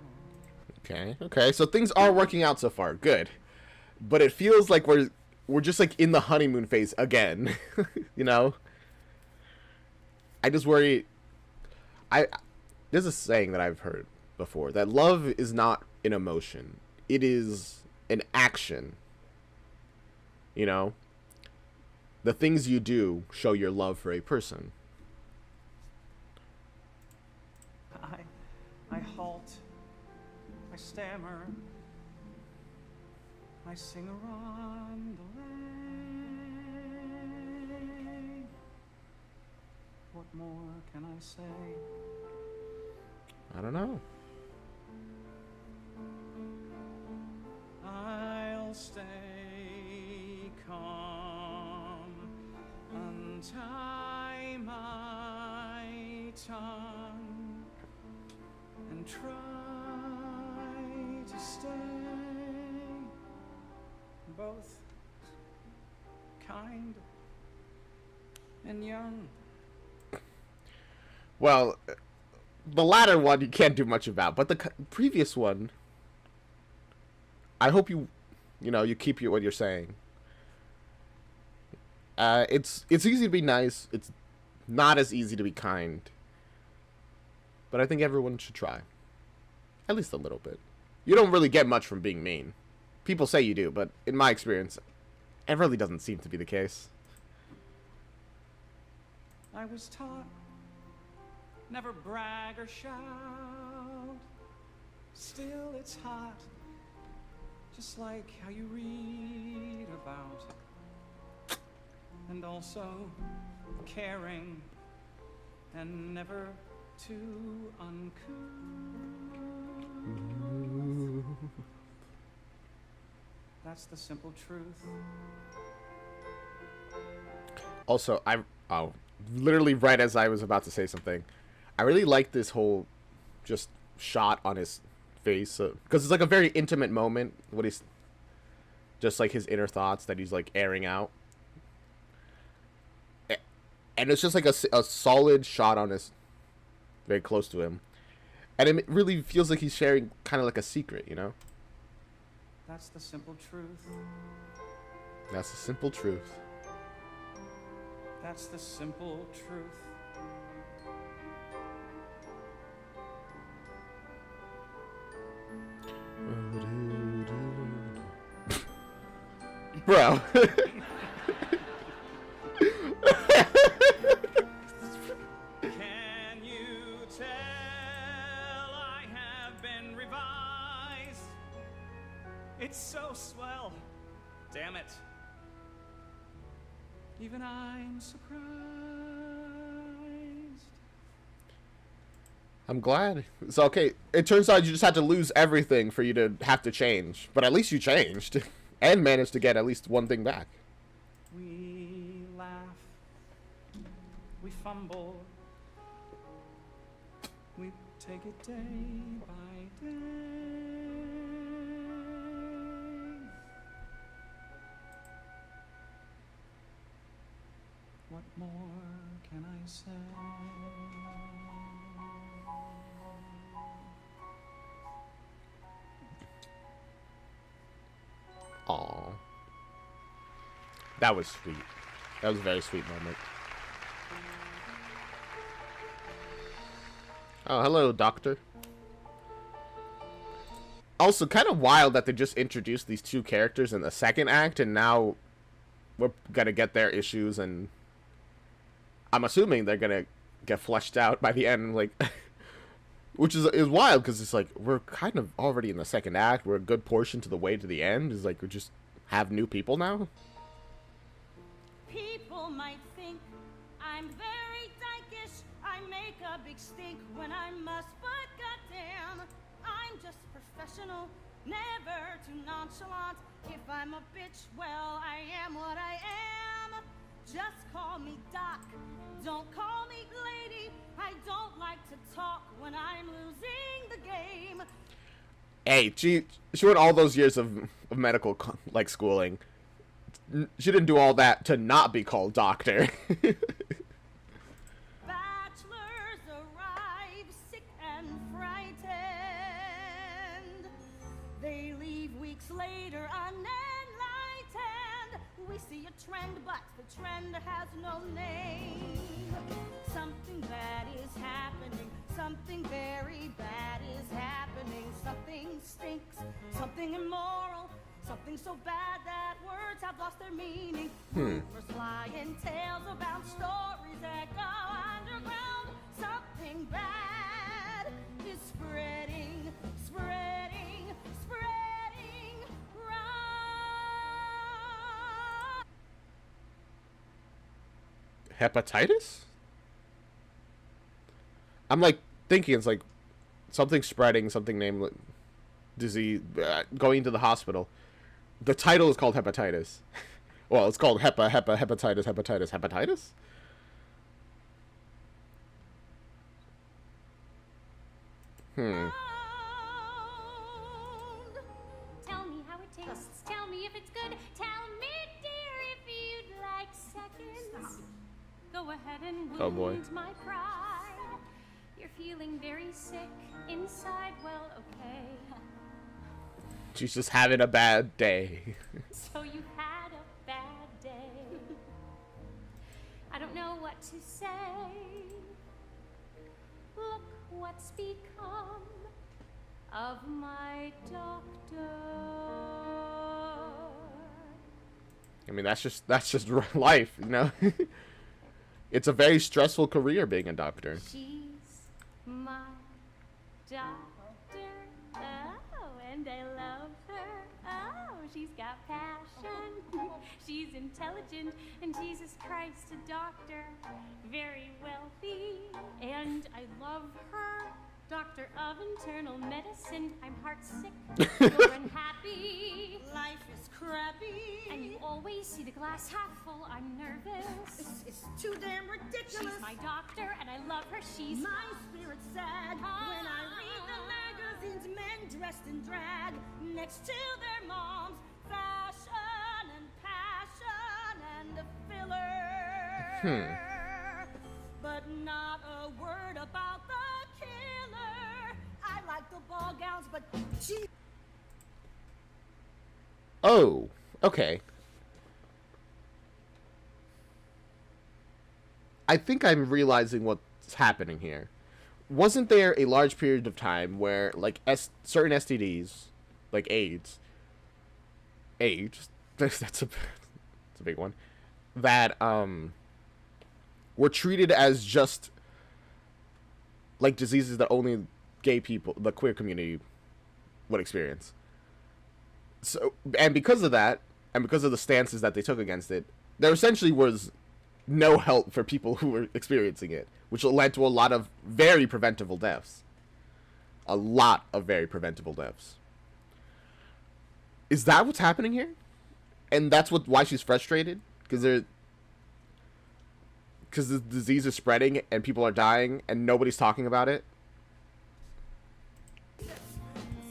Okay, so things are working out so far. Good. But it feels like we're just like in the honeymoon phase again. You know? I just worry. There's a saying that I've heard before that love is not an emotion. It is an action. You know? The things you do show your love for a person. I halt. I stammer. I sing a roundelay. What more can I say? I don't know. I'll stay calm, untie my tongue, and try to stay both kind and young. Well, the latter one you can't do much about, but the previous one, I hope you keep what you're saying. It's easy to be nice. It's not as easy to be kind. But I think everyone should try. At least a little bit. You don't really get much from being mean. People say you do, but in my experience, it really doesn't seem to be the case. I was taught never brag or shout. Still it's hot, just like how you read about. And also caring and never too uncouth. That's the simple truth. Also, literally right as I was about to say something, I really like this whole just shot on his face, because it's like a very intimate moment. What he's just like his inner thoughts that he's like airing out, and it's just like a solid shot on his, very close to him, and it really feels like he's sharing kind of like a secret, you know. That's the simple truth. That's the simple truth. That's the simple truth. Bro. Can you tell I have been revised? It's so swell. Damn it. Even I'm surprised. I'm glad. It's okay. It turns out you just had to lose everything for you to have to change. But at least you changed. And managed to get at least one thing back. We laugh. We fumble. We take it day by day. What more can I say? Aww. That was sweet. That was a very sweet moment. Oh, hello, Doctor. Also, kind of wild that they just introduced these two characters in the second act, and now we're gonna get their issues, and I'm assuming they're gonna get fleshed out by the end, like, which is wild, because it's like, we're kind of already in the second act, we're a good portion to the way to the end, it's like, we just have new people now? People might think I'm very dykish. I make a big stink when I must, but goddamn, I'm just professional, never too nonchalant. If I'm a bitch, well, I am what I am. Just call me Doc, don't call me lady. I don't like to talk when I'm losing the game. Hey, she went all those years of medical like schooling. She didn't do all that to not be called doctor. Bachelors arrive sick and frightened. They leave weeks later unenlightened. We see a trend, but the trend has no name. Something bad is happening. Something very bad is happening. Something stinks. Something immoral. Something so bad that words have lost their meaning. Rumors fly and tales about stories that go underground. Something bad is spreading, spreading. Hepatitis? I'm like thinking it's like something spreading, something named like, disease, going to the hospital. The title is called Hepatitis. Well, it's called hepatitis. Tell me how it tastes. Tell me if it's good. Tell me, dear, if you'd like seconds. Go ahead and wound Oh, boy. my pride. You're feeling very sick inside. Well, okay. She's just having a bad day. So you've had a bad day. I don't know what to say. Look what's become of my doctor. I mean, that's just life, you know. It's a very stressful career being a doctor. She's my doctor. Oh, and I love her. Oh, she's got passion. She's intelligent, and Jesus Christ, a doctor. Very wealthy, and I love her. Doctor of internal medicine. I'm heartsick. You're unhappy. Life is crappy. And you always see the glass half full. I'm nervous. This is too damn ridiculous. She's my doctor, and I love her. She's My spirit's sad when I read the magazines, men dressed in drag next to their moms. Fashion and passion and a filler. But not a word about the killer. I like the ball gowns, but gee. Oh, okay. I think I'm realizing what's happening here. Wasn't there a large period of time where, like, certain STDs, like AIDS, that's a big one, that were treated as just like diseases that only gay people, the queer community, would experience. So, and because of that, and because of the stances that they took against it, there essentially was no help for people who were experiencing it, which led to a lot of very preventable deaths. A lot of very preventable deaths. Is that what's happening here? And that's why she's frustrated? Because the disease is spreading and people are dying and nobody's talking about it?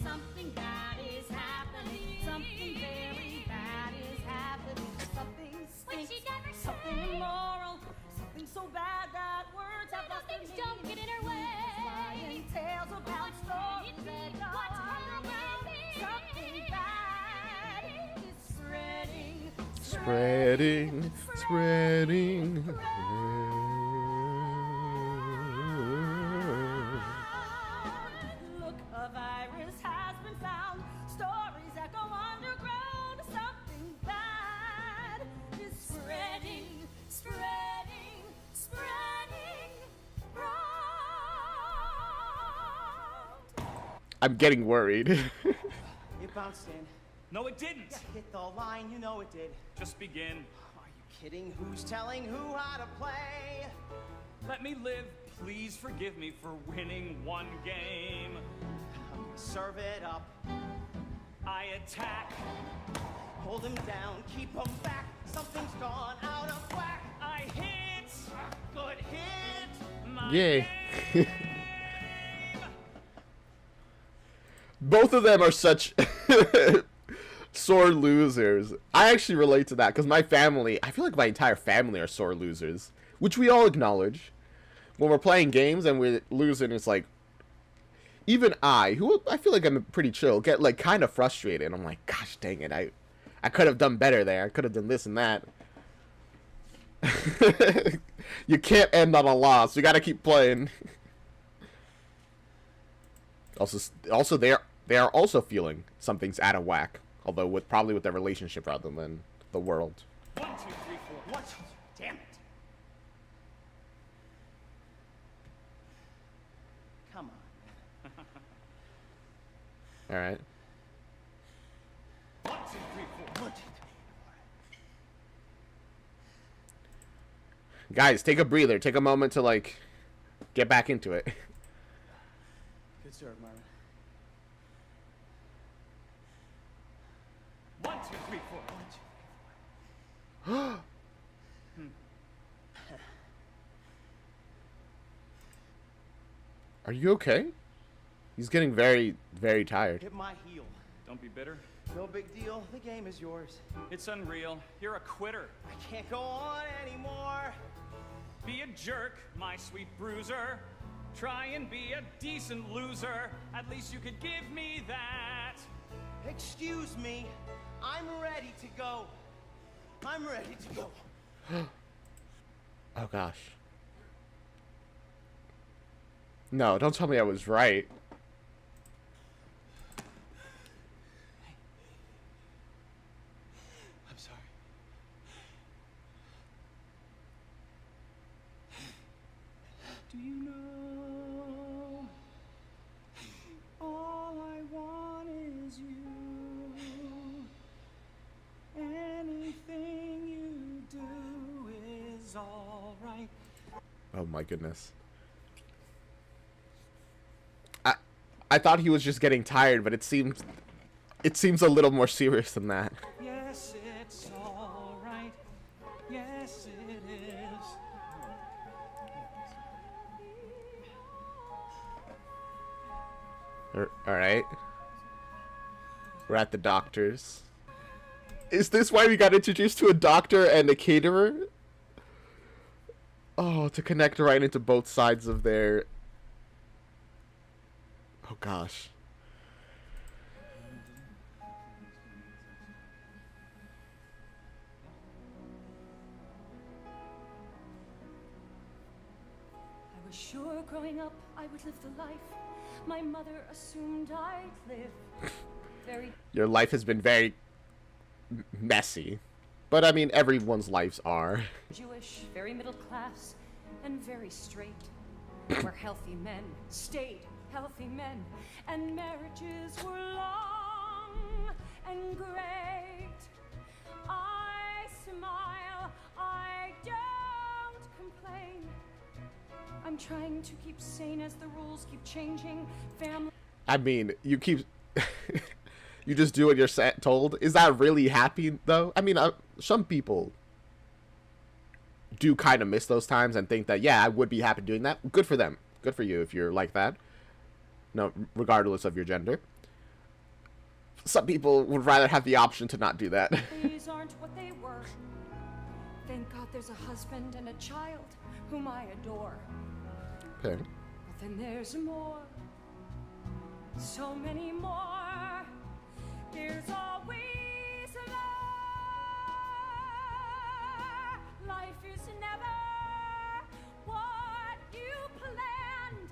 Something bad is happening. Something very bad is happening. Something When stinks. she never Something said. immoral. Something so bad that words have Little lost their things meaning. don't get in her way. Lying tales about stories that go What's on. wrong with me? Something bad is spreading. Spreading. Look, a virus has been found. Stories that go underground. Something bad is spreading, spreading, spreading round. I'm getting worried. It bounced in. No, it didn't. Yeah, hit the line, you know it did. Just begin. Are you kidding? Who's telling who how to play? Let me live. Please forgive me for winning one game. Serve it up. I attack. Hold him down, keep him back. Something's gone out of whack. I hit. Good hit. My Yay. game. Both of them are such sore losers. I actually relate to that because my family, I feel like my entire family are sore losers, which we all acknowledge. When we're playing games and we're losing, it's like, even who I feel like I'm pretty chill, get like kind of frustrated. I'm like, gosh dang it, I could have done better there. I could have done this and that. You can't end on a loss. You got to keep playing. Also, they are also feeling something's out of whack, although probably with their relationship rather than the world. 1, 2, 3, 4. What? Damn it. Come on. All right. 1, 2, 3, 4. 1, 2, Guys, take a breather. Take a moment to, like, get back into it. Good serve, Marvin. 1, 2, 3, 4. 1, 2, 3, 4. Are you okay? He's getting very, very tired. Hit my heel. Don't be bitter. No big deal. The game is yours. It's unreal. You're a quitter. I can't go on anymore. Be a jerk, my sweet bruiser. Try and be a decent loser. At least you could give me that. Excuse me. I'm ready to go. I'm ready to go. Oh, gosh. No, don't tell me I was right. I'm sorry. Do you know all I want is you? Anything you do is all right. Oh, my goodness. I thought he was just getting tired, but it seems a little more serious than that. Yes, it's all right. Yes, it is. All right. We're at the doctor's. Is this why we got introduced to a doctor and a caterer? Oh, to connect right into both sides of their... Oh, gosh. I was sure growing up I would live the life my mother assumed I'd live. Very Your life has been very messy. But, I mean, everyone's lives are. Jewish, very middle class, and very straight. Where healthy men stayed healthy men, and marriages were long and great. I smile, I don't complain. I'm trying to keep sane as the rules keep changing. Family. I mean, you keep... You just do what you're told. Is that really happy, though? I mean, some people do kind of miss those times and think that, yeah, I would be happy doing that. Good for them. Good for you if you're like that. No, regardless of your gender. Some people would rather have the option to not do that. These aren't what they were. Thank God there's a husband and a child whom I adore. Okay. But then there's more. So many more. There's always more. Life is never what you planned.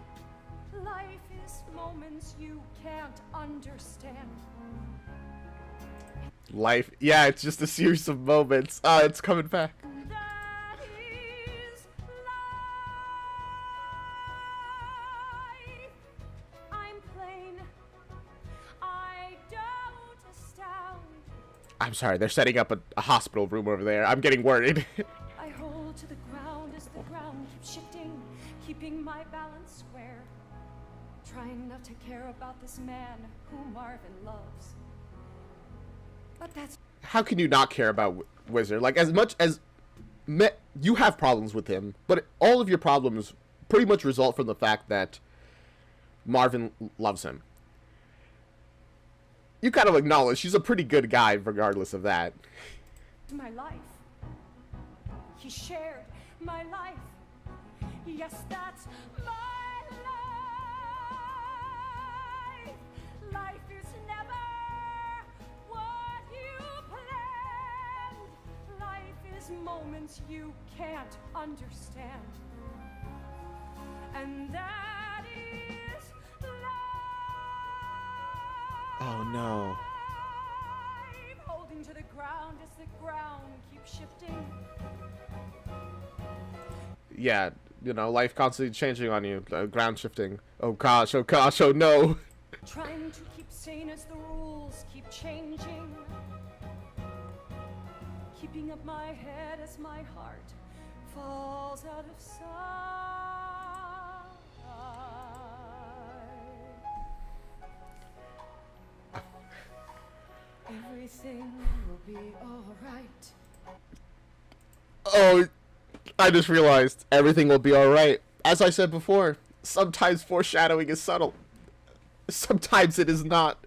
Life is moments you can't understand. Life, yeah, it's just a series of moments. Ah, it's coming back. That is life. I'm plain. I don't astound. I'm sorry, they're setting up a hospital room over there. I'm getting worried. I hold to the ground as the ground keeps shifting, keeping my balance square. Trying not to care about this man who Marvin loves. But that's How can you not care about Wizer? Like, as much as you have problems with him, but all of your problems pretty much result from the fact that Marvin loves him. You kind of acknowledge he's a pretty good guy regardless of that. my life. He shared my life. Yes, that's my life. Life is never what you planned. Life is moments you can't understand. And that is life. Oh, no. Holding to the ground as the ground keeps shifting. Yeah, you know, life constantly changing on you. Ground shifting. Oh gosh, oh gosh, oh no. Trying to keep sane as the rules keep changing. Keeping up my head as my heart falls out of sight. Everything will be alright. Oh, I just realized everything will be alright. As I said before, sometimes foreshadowing is subtle. Sometimes it is not.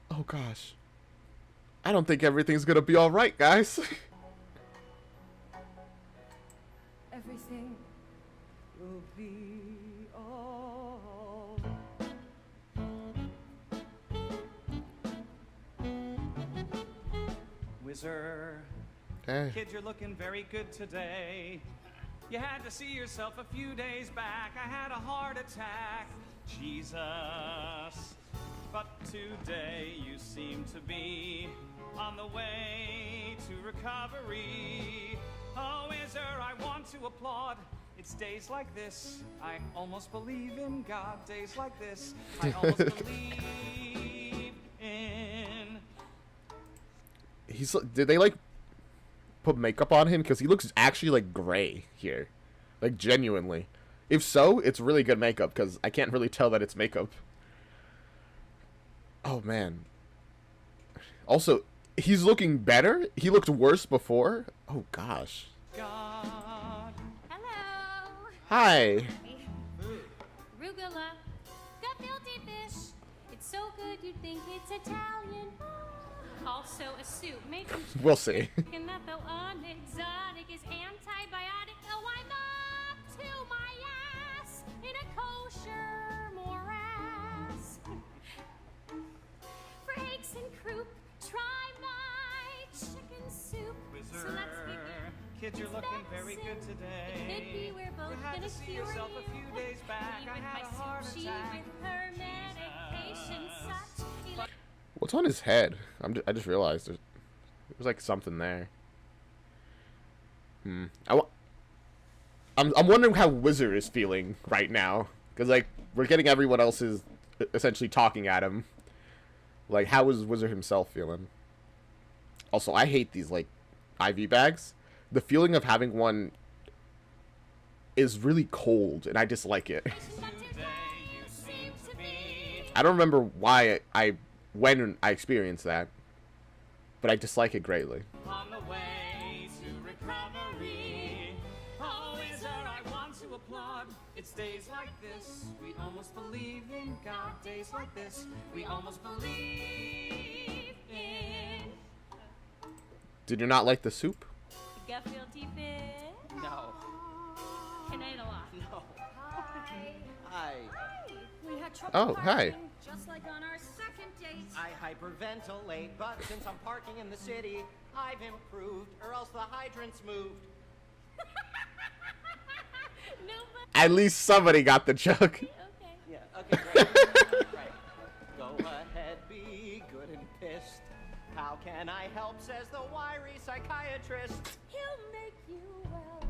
Oh gosh. I don't think everything's gonna be alright, guys. Everything will be all. Wizer, Hey. kid, you're looking very good today. You had to see yourself a few days back. I had a heart attack. Jesus. But today you seem to be on the way to recovery. Oh, Wizer, I want to applaud. It's days like this, I almost believe in God. Days like this, I almost believe in. Did they like put makeup on him? Because he looks actually like gray here, like genuinely. If so, it's really good makeup because I can't really tell that it's makeup. Oh man. Also, he's looking better. He looked worse before. Oh gosh. God. Hello. Hi. Rugula. Got filthy fish. It's so good you'd think it's Italian. Also a soup made from We'll see. chicken that though unexotic is antibiotic. Oh, I'm up to my ass in a kosher morass. For eggs and croup, try my chicken soup. So let's begin. Kid, you're looking very good today. It could be we're both You had gonna to see cure yourself you. a few days back. Me I with had my a heart soup, she attack. with her medication, such What's on his head? I just realized there's like something there. I'm wondering how Wizer is feeling right now, because like we're getting everyone else's essentially talking at him. Like, how is Wizer himself feeling? Also, I hate these like IV bags. The feeling of having one is really cold, and I dislike it. I don't remember why when I experienced that, but I dislike it greatly. On the way to recovery. Oh, Wizer, I want to applaud. It's days like this, we almost believe in God. Days like this, we almost believe in. Did you not like the soup? got filthy fish. No. Can I eat a lot? No. Hi. Hi. We had trouble Oh, hi. parking, just like on our second date. I hyperventilate, but since I'm parking in the city, I've improved, or else the hydrant's moved. No, but At least somebody got the joke. okay. Yeah, okay, great. Right. Go ahead, be good and pissed. How can I help, says the wiry psychiatrist. He'll make you well.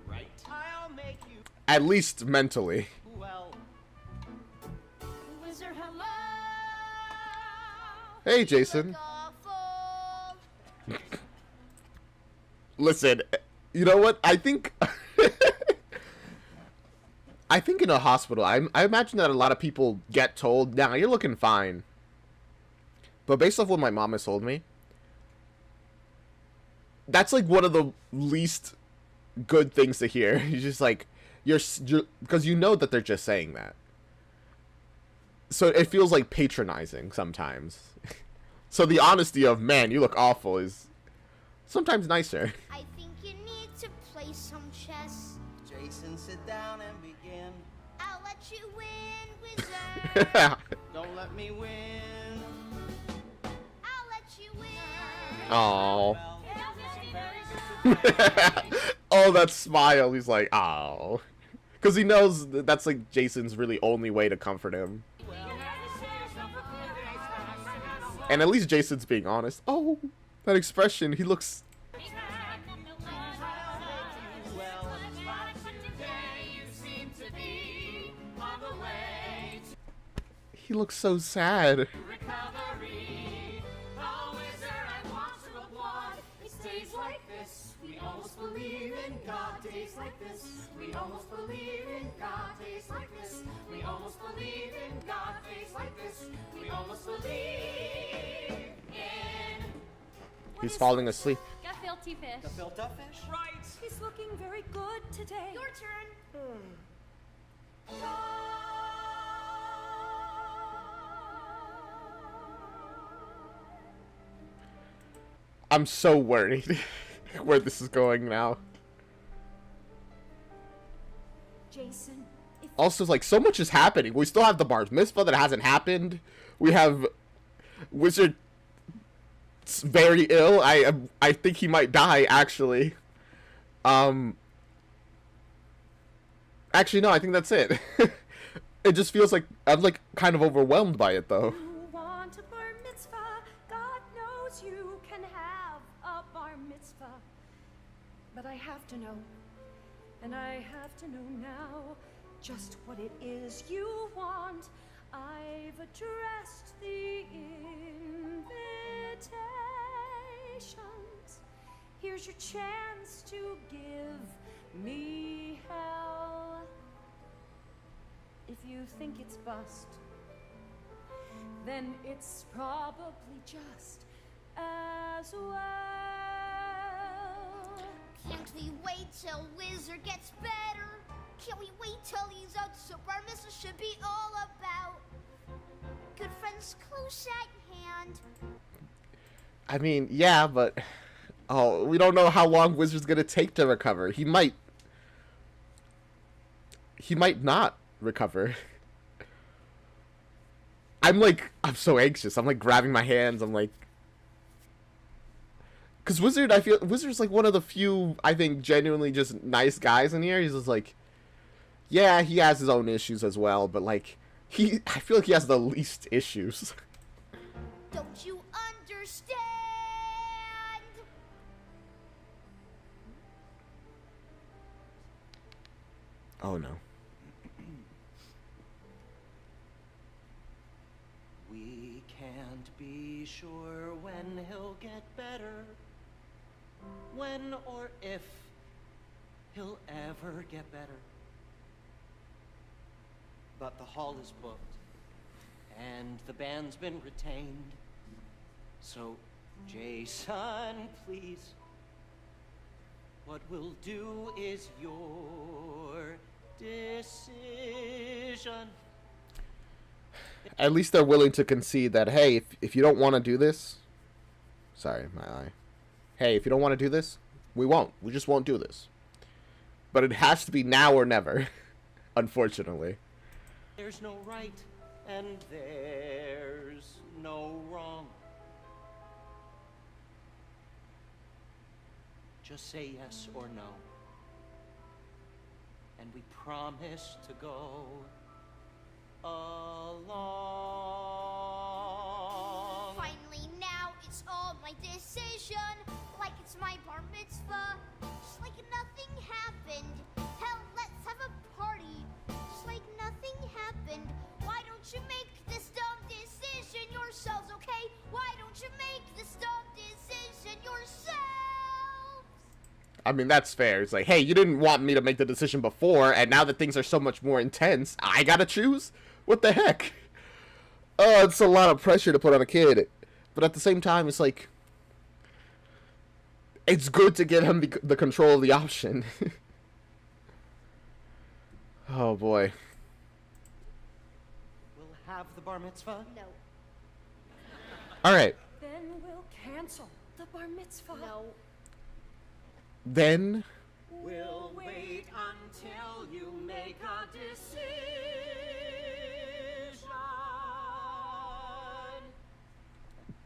Right. I'll make you At least mentally. well. Wizer, hello. Hey, Jason. Awful. Listen, you know what? I think I think in a hospital, I imagine that a lot of people get told, "Nah, you're looking fine." But based off what my mom has told me, that's like one of the least good things to hear. You're just like you're because you know that they're just saying that. So it feels like patronizing sometimes. So the honesty of, "Man, you look awful," is sometimes nicer. I think you need to play some chess. Jason, sit down and begin. I'll let you win, Wizer. Don't let me win. I'll let you win. Aww. Well, Oh, that smile. He's like, "Oh," because he knows that's like Jason's really only way to comfort him. And at least Jason's being honest. Oh, that expression. He looks. He looks so sad. Recovery. Oh, Wizer, I want to applaud. It's days like this, We almost believe in God days like this. We almost believe in God days like this. We almost believe in. He's falling asleep. Gefilte fish. Gefilte fish? Right. He's looking very good today. Your turn. I'm so worried where this is going now. Jason, if Also, like, so much is happening. We still have the bar mitzvah that hasn't happened. We have Wizard very ill. I think he might die, actually. Actually, no, I think that's it. It just feels like I'm, like, kind of overwhelmed by it, though. you want a bar mitzvah, God knows you can have a bar mitzvah. But I have to know, and I have to know now, just what it is you want. I've addressed the invitations. Here's your chance to give me hell. If you think it's bust, then it's probably just as well. Can't we wait till Wizer gets better? Can't we wait till he's out? So bar mitzvah should be all about good friends close at hand. I mean, yeah, but... Oh, we don't know how long Wizard's gonna take to recover. He might not recover. I'm so anxious. I'm, like, grabbing my hands. I'm, like... Because I feel Wizard's, like, one of the few, I think, genuinely just nice guys in here. He's just, like... Yeah, he has his own issues as well, but, like... I feel like he has the least issues. Don't you understand? Oh, no. We can't be sure when he'll get better. When or if he'll ever get better. But the hall is booked, and the band's been retained. So, Jason, please, what we'll do is your decision. At least they're willing to concede that, hey, if you don't want to do this... Sorry, my eye. Hey, if you don't want to do this, we won't. We just won't do this. But it has to be now or never, unfortunately. There's no right, and there's no wrong. Just say yes or no. And we promise to go along. Finally, now it's all my decision. Like it's my bar mitzvah. Just like nothing happened. Hell, let's have a party. Just like nothing happened. Why don't you make this dumb decision yourselves, okay? Why don't you make this dumb decision yourselves? I mean, that's fair. It's like, hey, you didn't want me to make the decision before, and now that things are so much more intense, I gotta choose? What the heck? Oh, it's a lot of pressure to put on a kid. But at the same time, it's like... It's good to give him the control of the option. Oh, boy. We'll have the bar mitzvah. No. Alright. then we'll cancel the bar mitzvah. No. Then... We'll wait until you make a decision.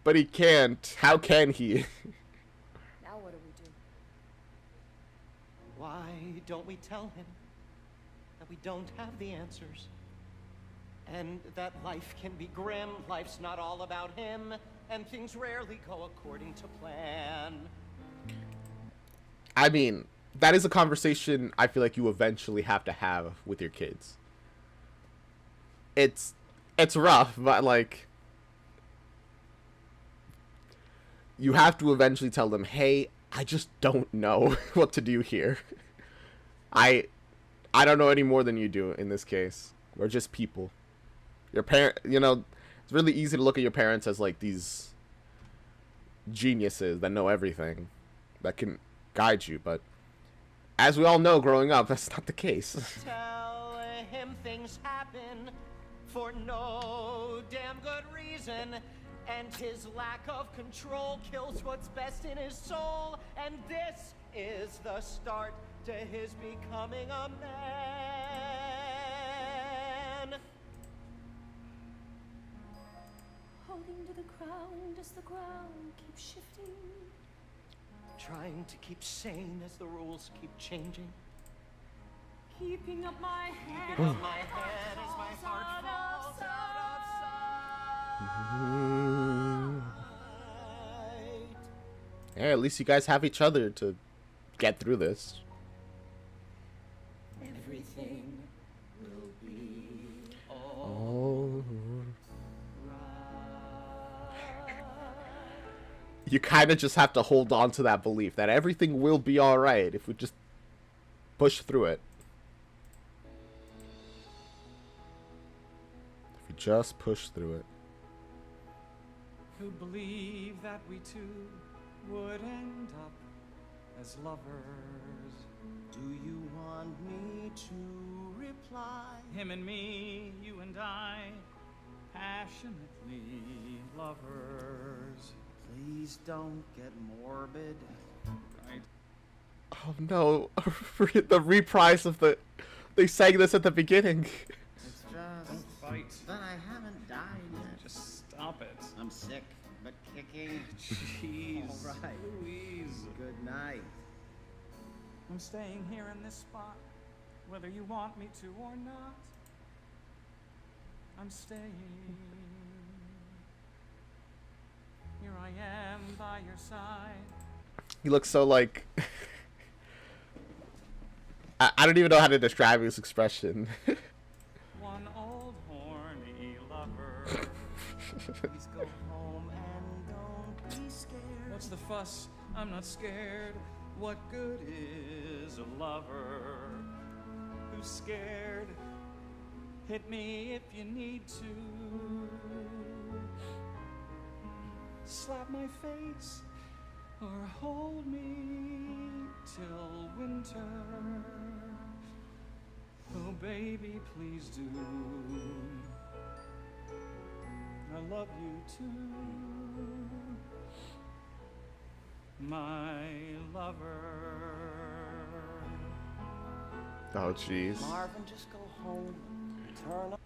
But he can't. How can he? Now what do we do? Why don't we tell him that we don't have the answers? And that life can be grim, life's not all about him, and things rarely go according to plan. I mean, that is a conversation I feel like you eventually have to have with your kids. It's rough, but like... You have to eventually tell them, hey, I just don't know what to do here. I I don't know any more than you do in this case. We're just people. Your parent, you know, it's really easy to look at your parents as like these geniuses that know everything, that can guide you, but as we all know growing up, that's not the case. Tell him things happen for no damn good reason, and his lack of control kills what's best in his soul, and this is the start to his becoming a man. Holding to the ground as the ground keeps shifting. Trying to keep sane as the rules keep changing. Keeping up my head. Keeping up my head as my heart falls out of sight. Yeah, at least you guys have each other to get through this. Everything will be Oh. You kind of just have to hold on to that belief that everything will be alright if we just push through it. If we just push through it. Who'd believe that we two would end up as lovers? Do you want me to reply? Him and me, you and I, passionately lovers. Please don't get morbid. Right? Oh no, the reprise of the... They sang this at the beginning. It's just Don't fight. that I haven't died yet. Just stop it. I'm sick, but kicking. Jeez. All right. Louise. Good night. I'm staying here in this spot, whether you want me to or not. I'm staying. Here I am by your side. He looks so like... I don't even know how to describe his expression. One old horny lover. Please go home and don't be scared. What's the fuss? I'm not scared. What good is a lover who's scared? Hit me if you need to. Slap my face or hold me till winter. Oh baby, please do. I love you too, my lover. Oh jeez. Marvin, just go home. Turn up.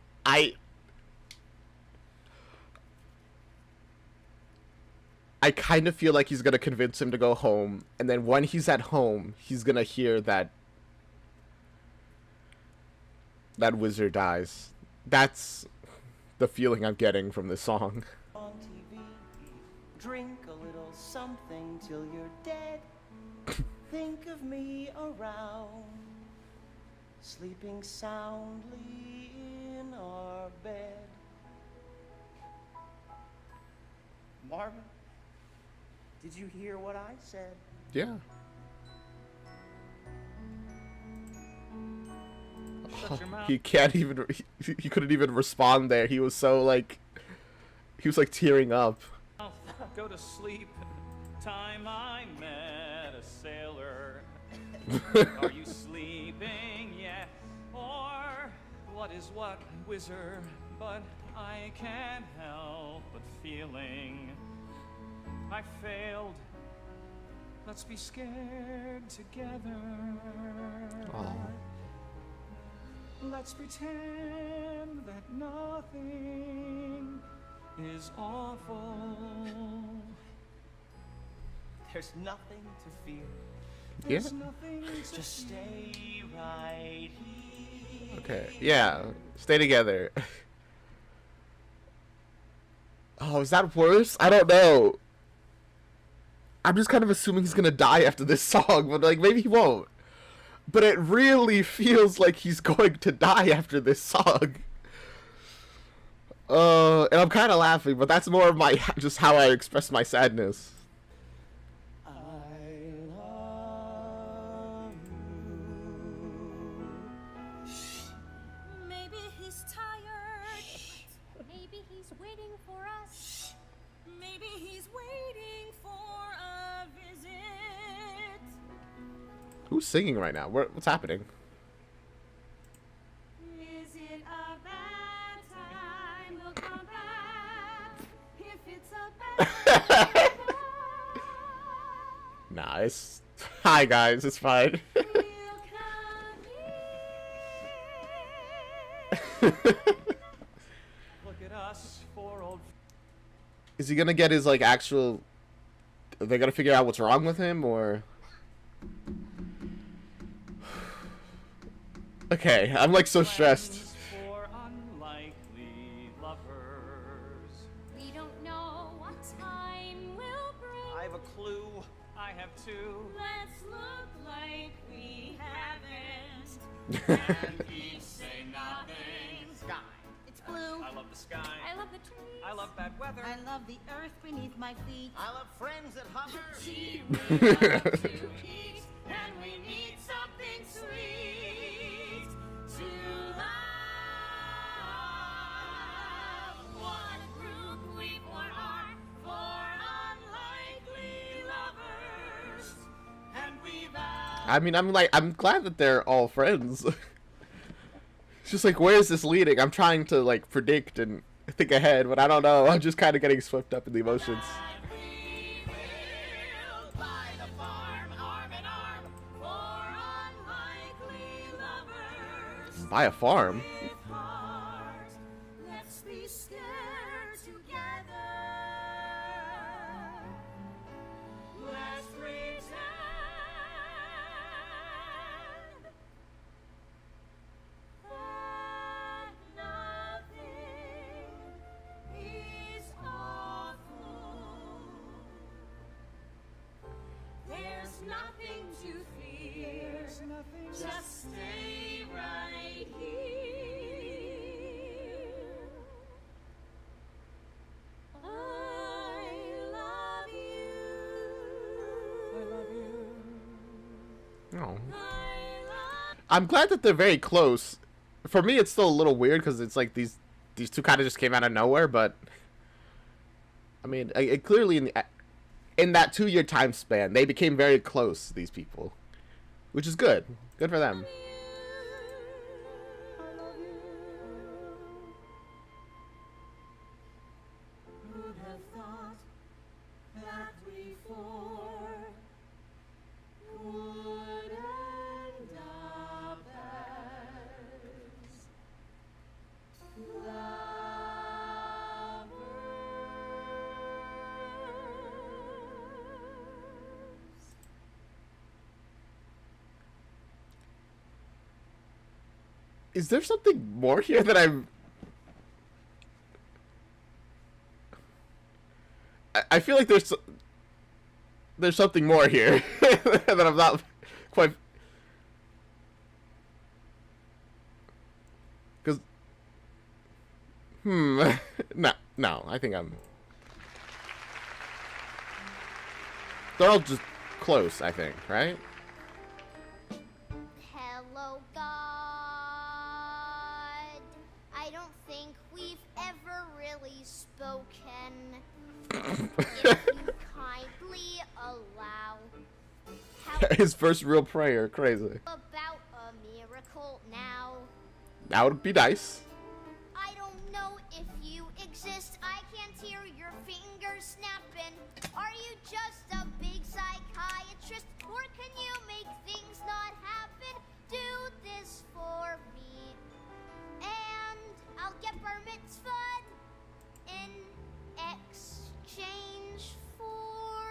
I kind of feel like he's gonna convince him to go home, and then when he's at home, he's gonna hear that Wizer dies. That's the feeling I'm getting from this song. On TV, drink a little something till you're dead. Think of me around, sleeping soundly in our bed. Marvin, did you hear what I said? Yeah. Shut your mouth. He can't even. He couldn't even respond there. He was so like. He was like tearing up. Go to sleep. Time I met a sailor. Are you sleeping yet? Or what is what, Wizer? But I can't help but feeling I failed. Let's be scared together. Oh. Let's pretend that nothing is awful. There's nothing to fear. There's nothing to Just stay right here. Okay. Yeah. Stay together. Oh, is that worse? I don't know. I'm just kind of assuming he's gonna die after this song, but like maybe he won't. But it really feels like he's going to die after this song. And I'm kind of laughing, but that's more of my just how I express my sadness. I love you. waiting for us. Maybe he's waiting for a visit. Who's singing right now? What's happening? Is it a bad time? We'll come back. If it's a bad time, Nah, it's... Hi, guys. It's fine. we'll come Look at us, four old. Is he gonna get his, like, actual... Are they gonna figure out what's wrong with him, or... Okay, I'm, like, so stressed. Friends for unlikely lovers. We don't know what time will bring. I have a clue. I have two. Let's look like we haven't. And each say nothing. Sky. It's blue. I love the sky. I love the trees. I love bad weather. I love the earth beneath my feet. I love friends that hover. Gee, we love to eat, and we need something sweet to love. One group we four are, four unlikely lovers, and we've I mean, I'm glad that they're all friends. It's just like, where is this leading? I'm trying to, like, predict and think ahead, but I don't know. I'm just kind of getting swept up in the emotions. we will buy the farm arm in arm, four unlikely lovers. Buy a farm? With heart, let's be scared together. Let's pretend that nothing is awful. There's nothing to fear. Just stay right here. I love you. I love you. No. I love I'm glad that they're very close. For me, it's still a little weird because it's like these two kind of just came out of nowhere. But I mean, it clearly in that 2-year time span, they became very close. These people, which is good. Good for them. Who'd have thought that we four would end up as lovers? Is there something more here that I feel like there's something more here that I'm not quite, because no, I think they're all just close, I think, right? Hello, God. I don't think we've ever really spoken. If you kindly allow. How His first real prayer, crazy. about a miracle now? That would be nice. I don't know if you exist. I can't hear your fingers snapping. Are you just a big psychiatrist? Or can you make things not happen? Do this for me. And I'll get bar mitzvahed in exchange for...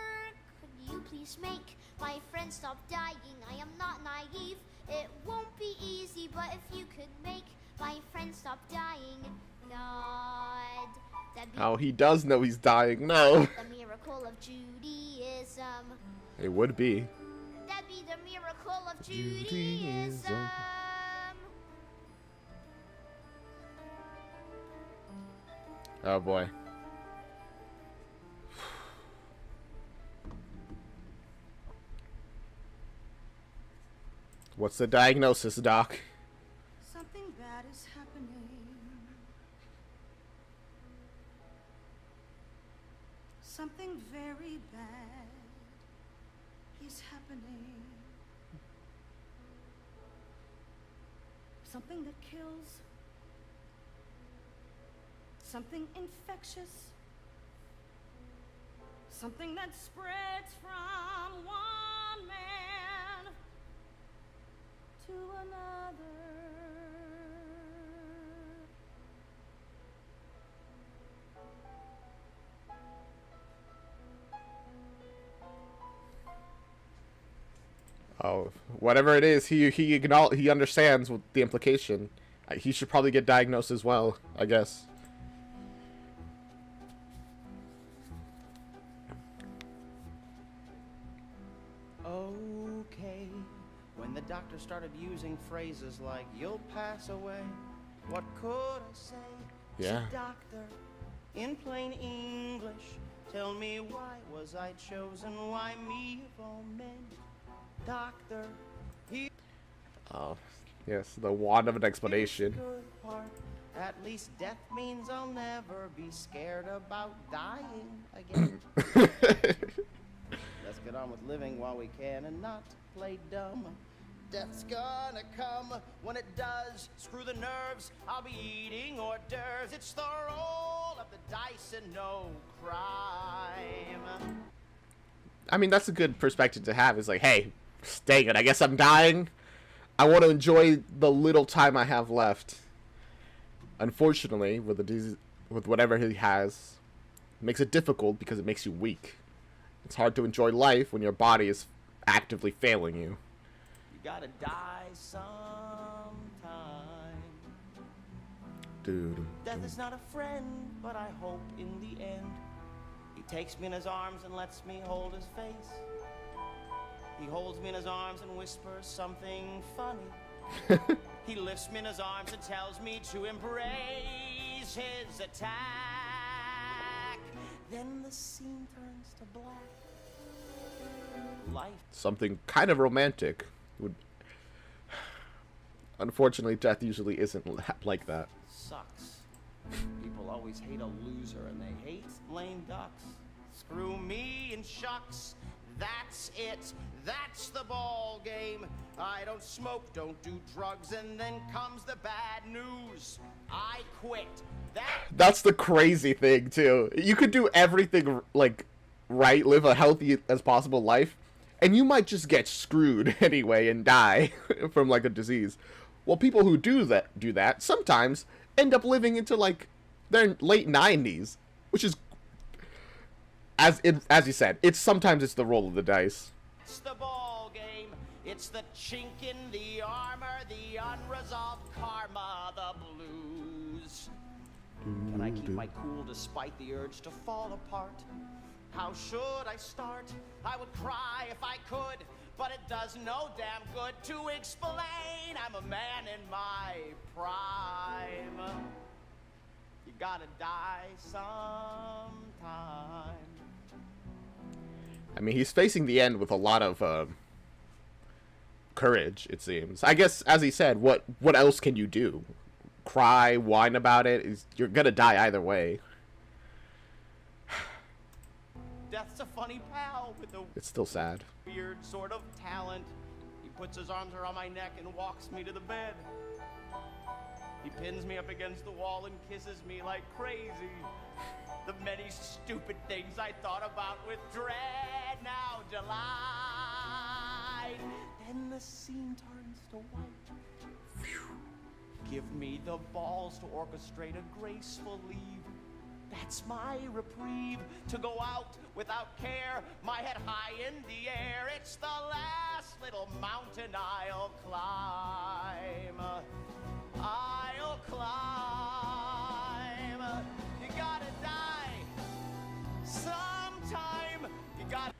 Could you please make my friend stop dying? I am not naive. It won't be easy, but if you could make my friend stop dying, God, that'd be Oh, he does know he's dying. No. the miracle of Judaism. It would be. That'd be the miracle of Judaism. Judaism. Oh boy. What's the diagnosis, Doc? Something bad is happening. Something very bad is happening. Something that kills. Something infectious. Something that spreads from one man to another. Oh, whatever it is, he understands what the implication. He should probably get diagnosed as well, I guess. Okay. When the doctor started using phrases like, you'll pass away, what could I say? Yeah. Doctor, in plain English, tell me why was I chosen? Why me of all men? Doctor, he... Oh, yes, the wand of an explanation. Good part. At least death means I'll never be scared about dying again. Let's get on with living while we can and not play dumb. Death's gonna come. When it does, screw the nerves. I'll be eating hors d'oeuvres. It's the roll of the dice and no crime. I mean, that's a good perspective to have. It's like, hey, dang it, I guess I'm dying. I want to enjoy the little time I have left. Unfortunately, with the disease, with whatever he has, it makes it difficult because it makes you weak. It's hard to enjoy life when your body is actively failing you. You gotta die sometime. Dude. Death is not a friend, but I hope in the end he takes me in his arms and lets me hold his face. He holds me in his arms and whispers something funny. He lifts me in his arms and tells me to embrace his attack. Then the scene turns to black. Life. Something kind of romantic would. Unfortunately, death usually isn't like that. Sucks. People always hate a loser and they hate lame ducks. Screw me and shucks. That's it. That's the ball game. I don't smoke, don't do drugs, and then comes the bad news. I quit. That's the crazy thing too. You could do everything like right, live a healthy as possible life, and you might just get screwed anyway and die from like a disease. Well, people who do that sometimes end up living into like their late 90s, which is as you said, sometimes it's the roll of the dice. It's the ball game. It's the chink in the armor, the unresolved karma, the blues. Can I keep my cool despite the urge to fall apart? How should I start? I would cry if I could, but it does no damn good to explain. I'm a man in my prime. You gotta die sometime. I mean, he's facing the end with a lot of courage, it seems. I guess, as he said, what else can you do? Cry, whine about it? You're gonna die either way. Death's a funny pal with a It's still sad. weird sort of talent. He puts his arms around my neck and walks me to the bed. He pins me up against the wall and kisses me like crazy. The many stupid things I thought about with dread now delight. Then the scene turns to white. Give me the balls to orchestrate a graceful leave. That's my reprieve, to go out without care, my head high in the air. It's the last little mountain I'll climb. I'll climb. You gotta die sometime. You gotta.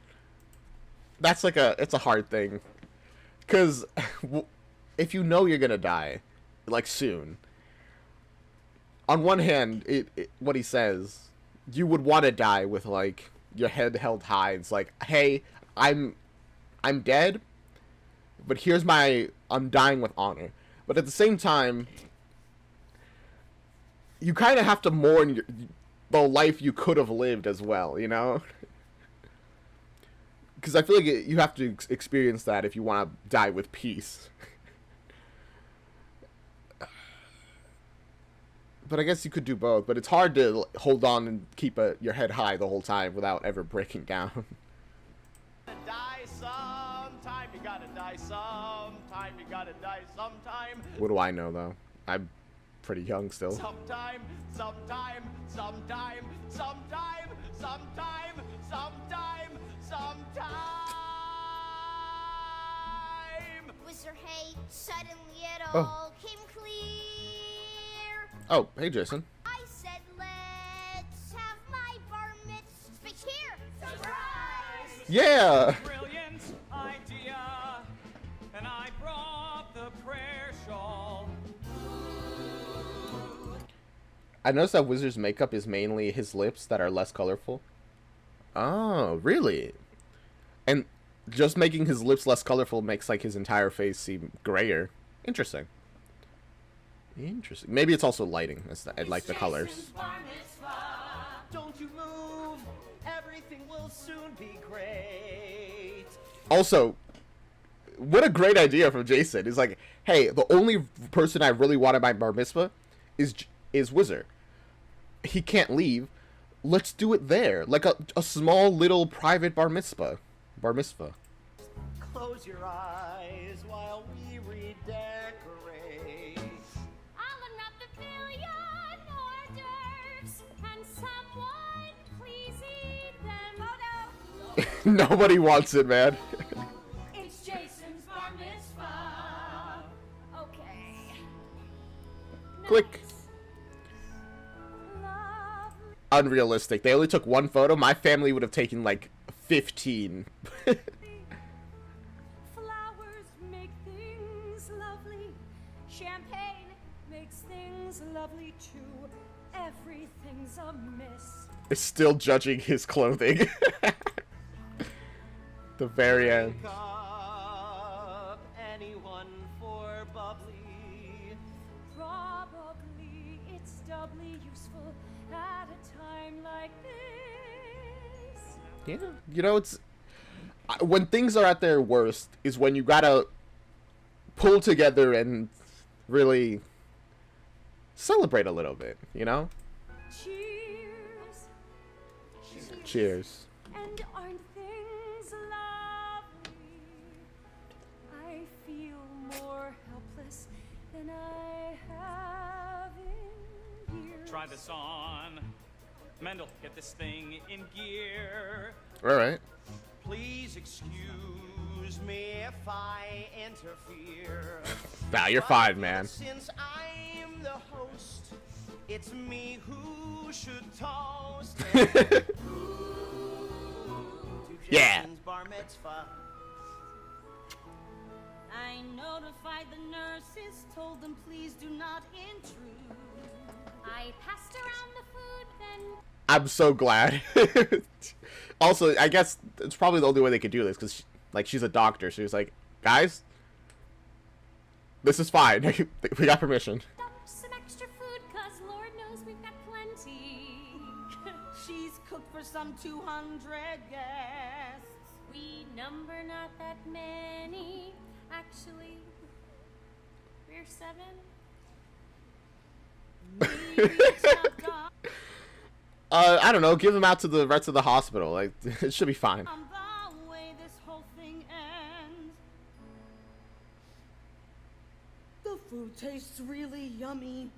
That's like it's a hard thing, because if you know you're gonna die, like soon. On one hand, what he says, you would want to die with like your head held high. It's like, hey, I'm dead, but I'm dying with honor. But at the same time, you kind of have to mourn the life you could have lived as well, you know? Because I feel like you have to experience that if you want to die with peace. But I guess you could do both. But it's hard to hold on and keep your head high the whole time without ever breaking down. Die sometime, you gotta die sometime, you gotta die sometime. What do I know, though? I'm pretty young still. Sometime, sometime, sometime, sometime, sometime, sometime, sometime. Wizer, hey, suddenly it Oh. all came clear. Oh, hey, Jason. I said, let's have my bar mitzvah here. Surprise! Yeah! Brilliant idea, and I brought the prayer shawl. I noticed that Wizard's makeup is mainly his lips that are less colorful. Oh, really? And just making his lips less colorful makes like his entire face seem grayer. Interesting. Interesting. Maybe it's also lighting. I like the colors. Jason's bar mitzvah. Don't you move, everything will soon be great. Also, what a great idea from Jason. He's like, hey, the only person I really want at my bar mitzvah is Wizer. He can't leave. Let's do it there. Like a small little private bar mitzvah. Bar mitzvah. Close your eyes while we redecorate. I'll unwrap the billion hors d'oeuvres, and someone please eat them. Oh no! Nobody wants it, man. It's Jason's bar mitzvah. Okay. Click. Love. Unrealistic. They only took one photo. My family would have taken like 15. Flowers make things lovely. Champagne makes things lovely too. Everything's a mess. Is still judging his clothing. The very end. Wake up, anyone for bubbly? Probably it's doubly useful at a time like this. Yeah, you know, it's when things are at their worst is when you gotta pull together and really celebrate a little bit, you know? Cheers. Cheers. And aren't things lovely? I feel more helpless than I have in years. Try this on. Mendel, get this thing in gear. All right. Please excuse me if I interfere. Nah, you're fine, man. Since I'm the host, it's me who should toast. To Yeah. Jason's bar mitzvah. I notified the nurses, told them please do not intrude. I passed around the food, then I'm so glad. Also, I guess it's probably the only way they could do this because, like, she's a doctor. So she's like, guys, this is fine. We got permission. dumped some extra food, 'cause Lord knows we've got plenty. She's cooked for some 200 guests. We number not that many. Actually, we're 7. Maybe it's not done I don't know. Give them out to the rest of the hospital. Like, it should be fine. on the way this whole thing ends. The food tastes really yummy.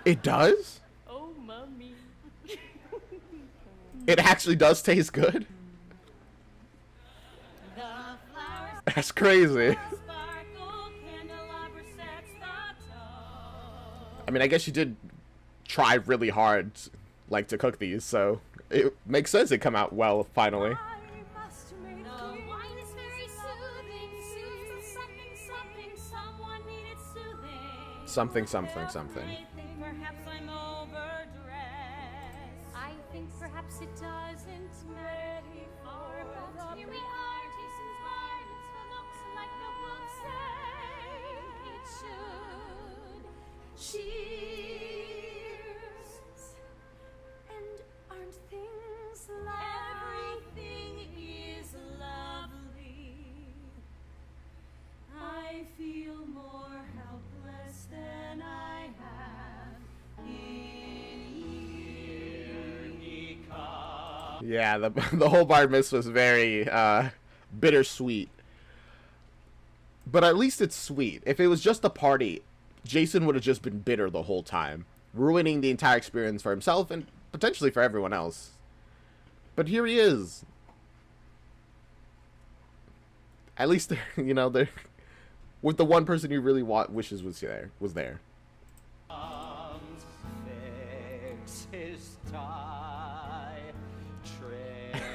It does? Oh, mommy. It actually does taste good? The flowers That's crazy. sparkle, candelabra sets the tone. I mean, I guess you did try really hard, like, to cook these, so it makes sense it come out well finally. I must make The wine is very soothing. Soothes something, something. Someone needed soothing. Something, something, something. Perhaps I'm overdressed. I think perhaps it doesn't matter. But here we are. Jason's bar mitzvah looks like the books say it should. Cheers. Everything's lovely. Everything is lovely. I feel more helpless than I have in years. Yeah, the whole bar mitzvah was very bittersweet. But at least it's sweet. If it was just a party, Jason would have just been bitter the whole time, ruining the entire experience for himself and potentially for everyone else. But here he is. At least, you know, they're with the one person you really wishes was there. Fix his tie.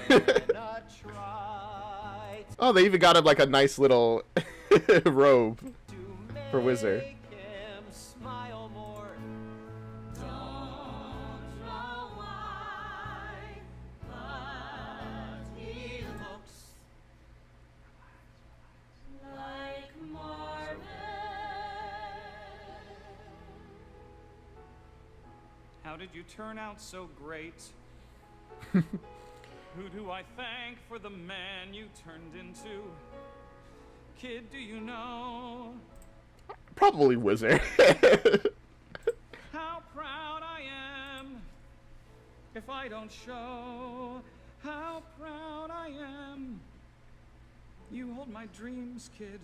Trina tried Oh, they even got him like a nice little robe to for Wizer. make him smile more. Don't know why, but he looks like Marvin. How did you turn out so great? Who do I thank for the man you turned into? Kid, do you know Probably Wizer. how proud I am if I don't show how proud I am? You hold my dreams, kid.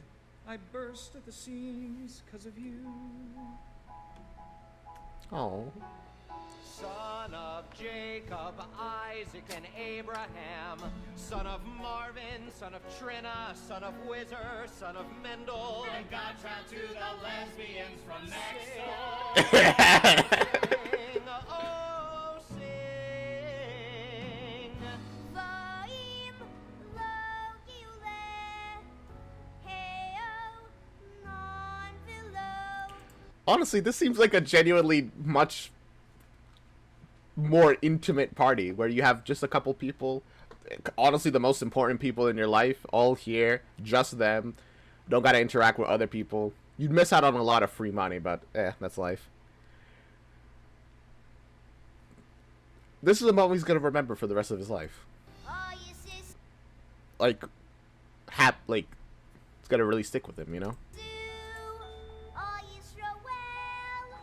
I burst at the seams 'cause of you. Oh. Son of Jacob, Isaac, and Abraham. Son of Marvin, son of Trina, son of Wizer, son of Mendel. And God trapped to the lesbians from next door. Sing, oh, sing. Vaim lo giule, heo non vilo. Honestly, this seems like a genuinely much more intimate party where you have just a couple people, honestly the most important people in your life, all here, just them, don't gotta interact with other people. You'd miss out on a lot of free money, but that's life. This is a moment he's gonna remember for the rest of his life. Oh, you sis Like, it's gonna really stick with him, you know? do. Oh, Yisrael.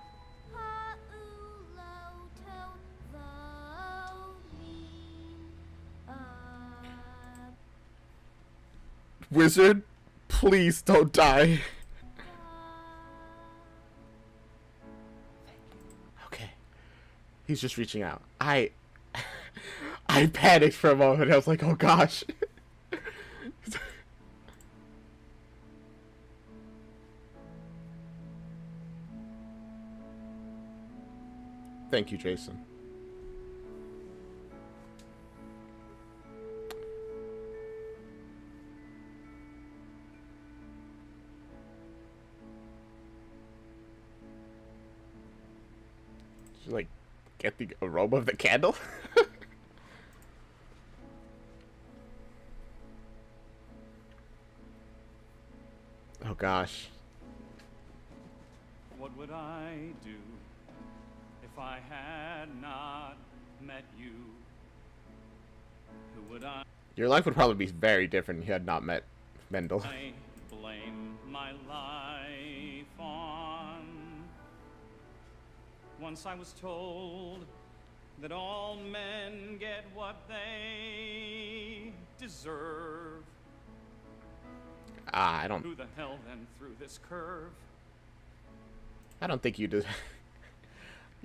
Ha'ulo tovo mi. Wizard, please don't die. Okay. He's just reaching out. I panicked for a moment. I was like, oh gosh. Thank you, Jason. Should, like, get the aroma of the candle? Oh gosh. What would I do if I had not met you? Who would I Your life would probably be very different if you had not met Mendel. blame my life on? Once I was told that all men get what they deserve. I Who the hell then threw this curve? don't think you deserve.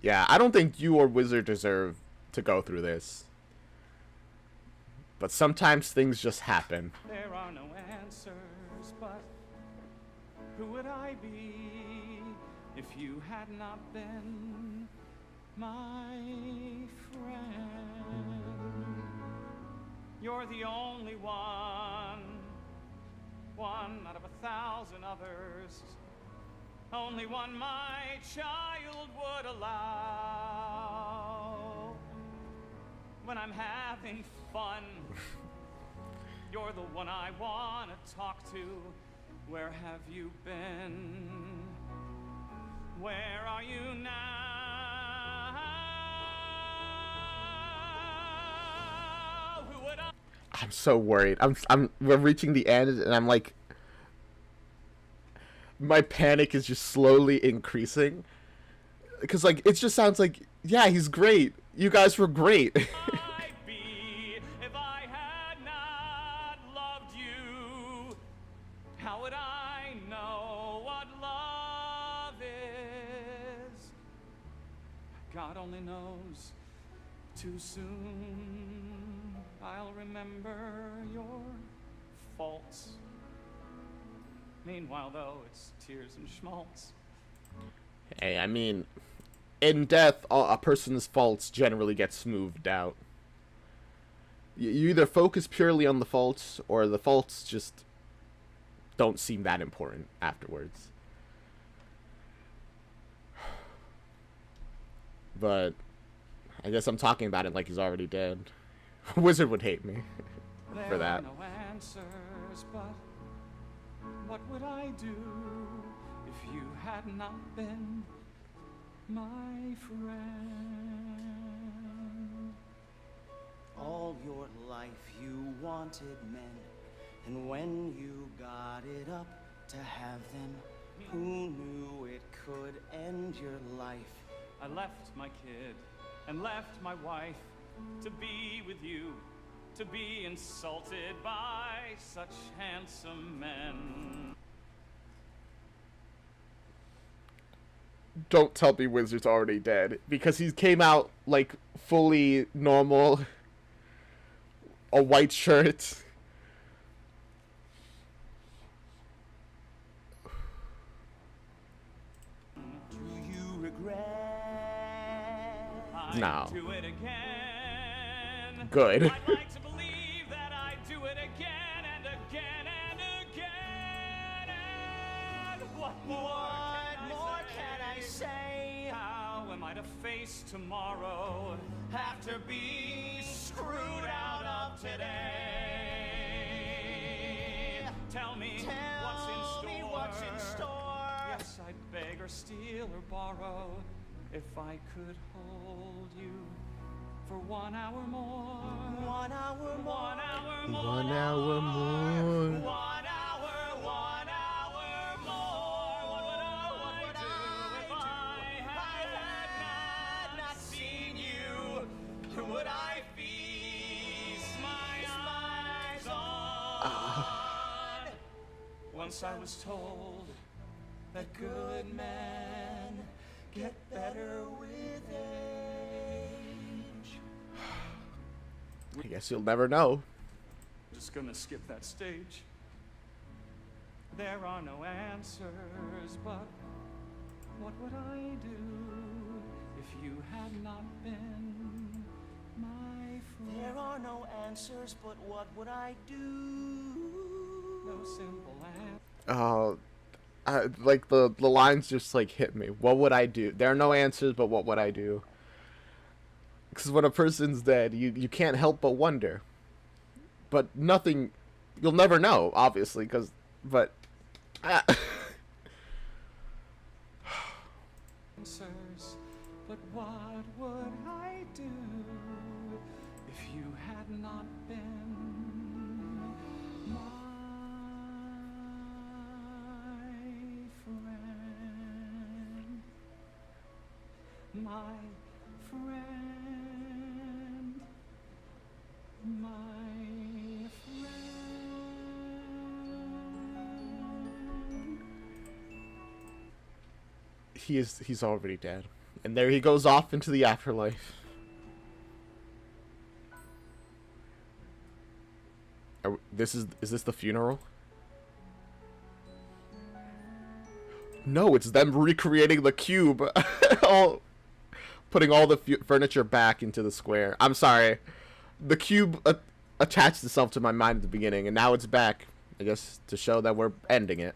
Yeah, I don't think you or Wizard deserve to go through this. But sometimes things just happen. There are no answers, but who would I be if you had not been my friend? You're the only one out of 1,000 others, only one my child would allow. When I'm having fun, you're the one I want to talk to. Where have you been? Where are you now? I'm so worried. We're reaching the end, and I'm like, my panic is just slowly increasing. Because, like, it just sounds like, yeah, he's great. You guys were great. I'd be if I had not loved you? How would I know what love is? God only knows. Too soon I'll remember your faults. Meanwhile, though, it's tears and schmaltz. Hey, I mean, in death, a person's faults generally get smoothed out. You either focus purely on the faults, or the faults just don't seem that important afterwards. But I guess I'm talking about it like he's already dead. Wizer would hate me for that. There are no answers, but what would I do if you had not been my friend? All your life you wanted men, and when you got it up to have them, who knew it could end your life? I left my kid and left my wife to be with you, to be insulted by such handsome men. Don't tell me Wizard's already dead, because he came out like fully normal, a white shirt. Do you regret? I'd No. do it again. Good. I'd like to believe that I'd do it again and again and again. And what more can I say? How am I to face tomorrow after being screwed out of today? Tell me what's in store. Yes, I'd beg or steal or borrow if I could hold you for 1 hour more. 1 hour more. 1 hour more. 1 hour more. 1 hour, 1 hour more. What would I do if I had not seen you? Who would I feast my eyes on? Once I was told that good men get better with age. I guess you'll never know. Just gonna skip that stage. There are no answers, but what would I do if you had not been my friend? There are no answers, but what would I do? No simple answer. Oh, like the lines just like hit me. What would I do? There are no answers, but what would I do? Because when a person's dead, you can't help but wonder. But nothing, you'll never know, obviously, but. Answers, but what would I do if you had not been my friend? My friend. My friend. He's already dead. And there he goes off into the afterlife. Is this the funeral? No, it's them recreating the cube. Putting all the furniture back into the square. I'm sorry. The cube attached itself to my mind at the beginning, and now it's back. I guess to show that we're ending it.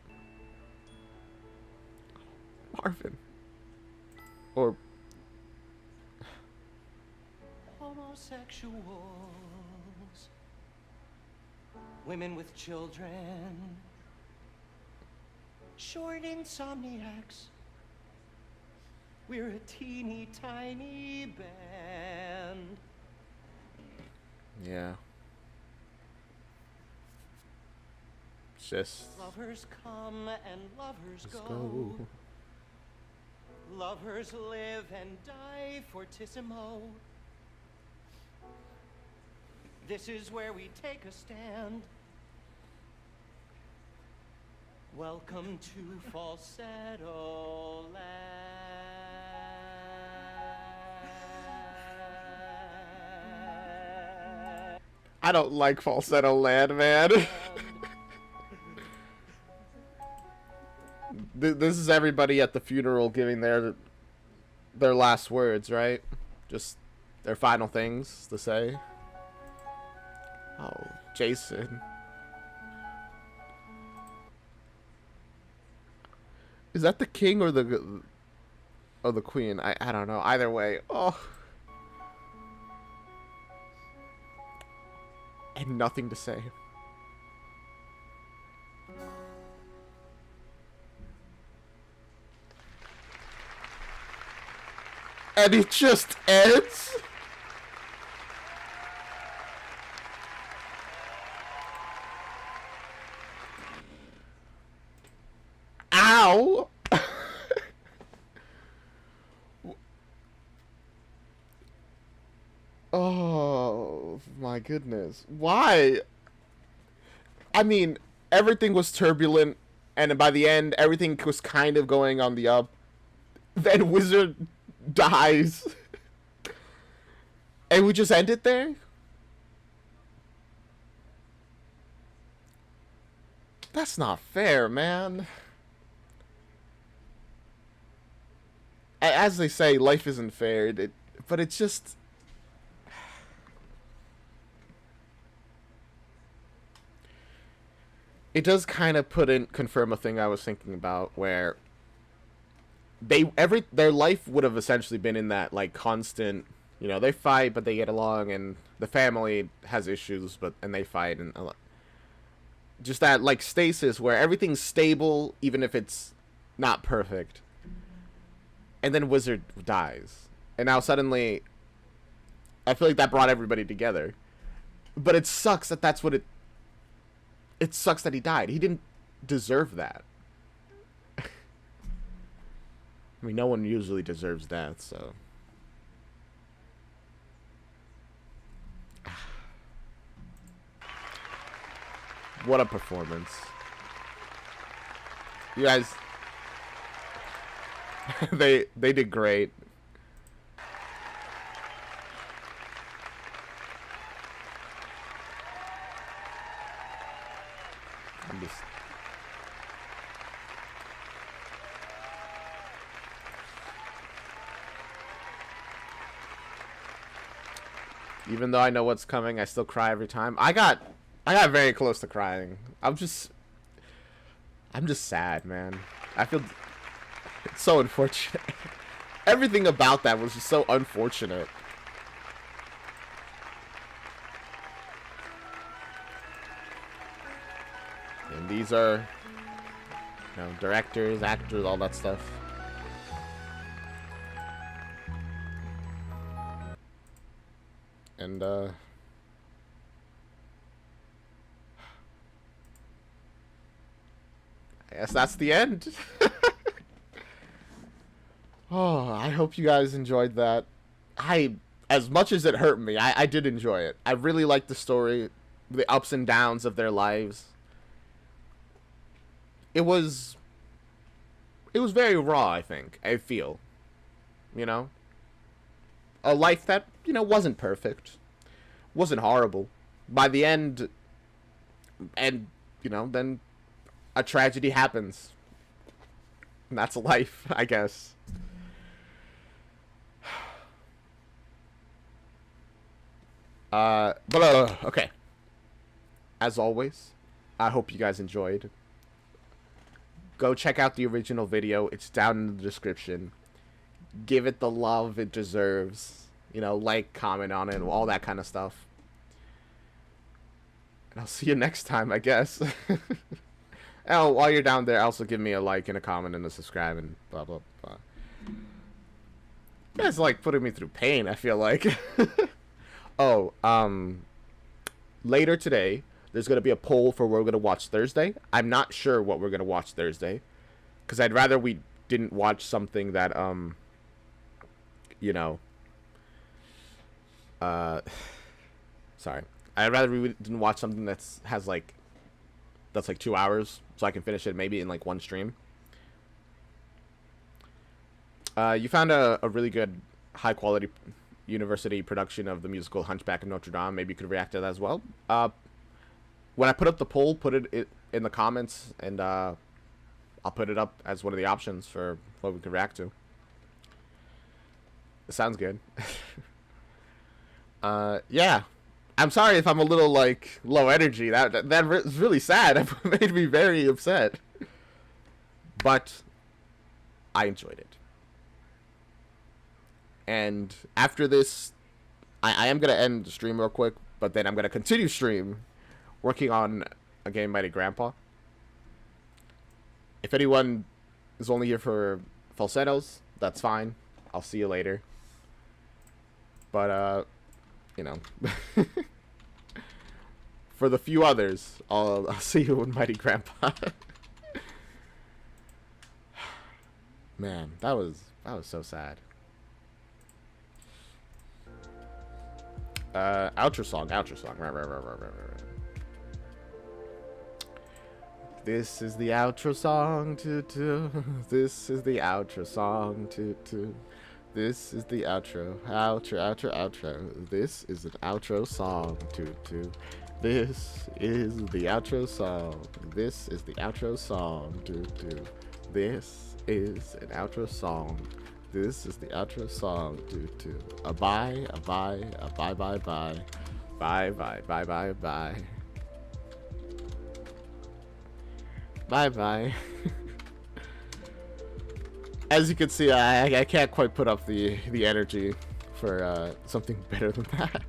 Marvin. Or... Homosexuals, women with children, short insomniacs. We're a teeny tiny band. Yeah. just Lovers come and lovers let's go. go. Lovers live and die fortissimo. This is where we take a stand. Welcome to Falsetto Land. I don't like Falsetto Land, man. This is everybody at the funeral giving their last words, right? Just their final things to say. Oh, Jason. Is that the king or the queen? I don't know. Either way. Oh. And nothing to say. And it just ends? Ow! Oh my goodness. Why? I mean, everything was turbulent, and by the end, everything was kind of going on the up. Then Wizer dies. And we just end it there? That's not fair, man. As they say, life isn't fair, but it's just... It does kind of confirm a thing I was thinking about, where their life would have essentially been in that like constant, you know, they fight but they get along, and the family has issues and they fight, and just that like stasis where everything's stable even if it's not perfect. And then Wizer dies, and now suddenly I feel like that brought everybody together. But it sucks that that's what it sucks that he died. He didn't deserve that. I mean, no one usually deserves death, so. What a performance. You guys, they did great. I'm just... Even though I know what's coming, I still cry every time. I got very close to crying. I'm just sad, man. I feel it's so unfortunate. Everything about that was just so unfortunate. And these are, you know, directors, actors, all that stuff. And I guess that's the end. Oh, I hope you guys enjoyed that. As much as it hurt me, I did enjoy it. I really liked the story, the ups and downs of their lives. It was very raw, I think. I feel. You know? A life that, you know, wasn't perfect. Wasn't horrible. By the end, and, you know, then a tragedy happens. And that's life, I guess. Okay. As always, I hope you guys enjoyed. Go check out the original video. It's down in the description. Give it the love it deserves. You know, like, comment on it, all that kind of stuff. And I'll see you next time, I guess. Oh, while you're down there, also give me a like and a comment and a subscribe and blah, blah, blah. You guys like putting me through pain, I feel like. Oh, later today, there's going to be a poll for what we're going to watch Thursday. I'm not sure what we're going to watch Thursday, because I'd rather we didn't watch something that, you know, sorry. I'd rather we didn't watch something that's like 2 hours, so I can finish it maybe in like one stream. You found a really good, high-quality university production of the musical Hunchback of Notre Dame. Maybe you could react to that as well. When I put up the poll, put it in the comments, and I'll put it up as one of the options for what we could react to. It sounds good. Yeah. I'm sorry if I'm a little, like, low energy. That is really sad. It made me very upset. But I enjoyed it. And after this, I am going to end the stream real quick, but then I'm going to continue stream working on a game Mighty Grandpa. If anyone is only here for Falsettos, that's fine. I'll see you later. But, you know, for the few others, I'll see you in Mighty Grandpa. Man, that was so sad. Outro song. Right. This is the outro song, This is the outro song, This is the outro. Outro. This is an outro song, This is the outro song. This is the outro song, This is an outro song. This is the outro song, A bye. Bye. As you can see, I can't quite put up the energy for something better than that.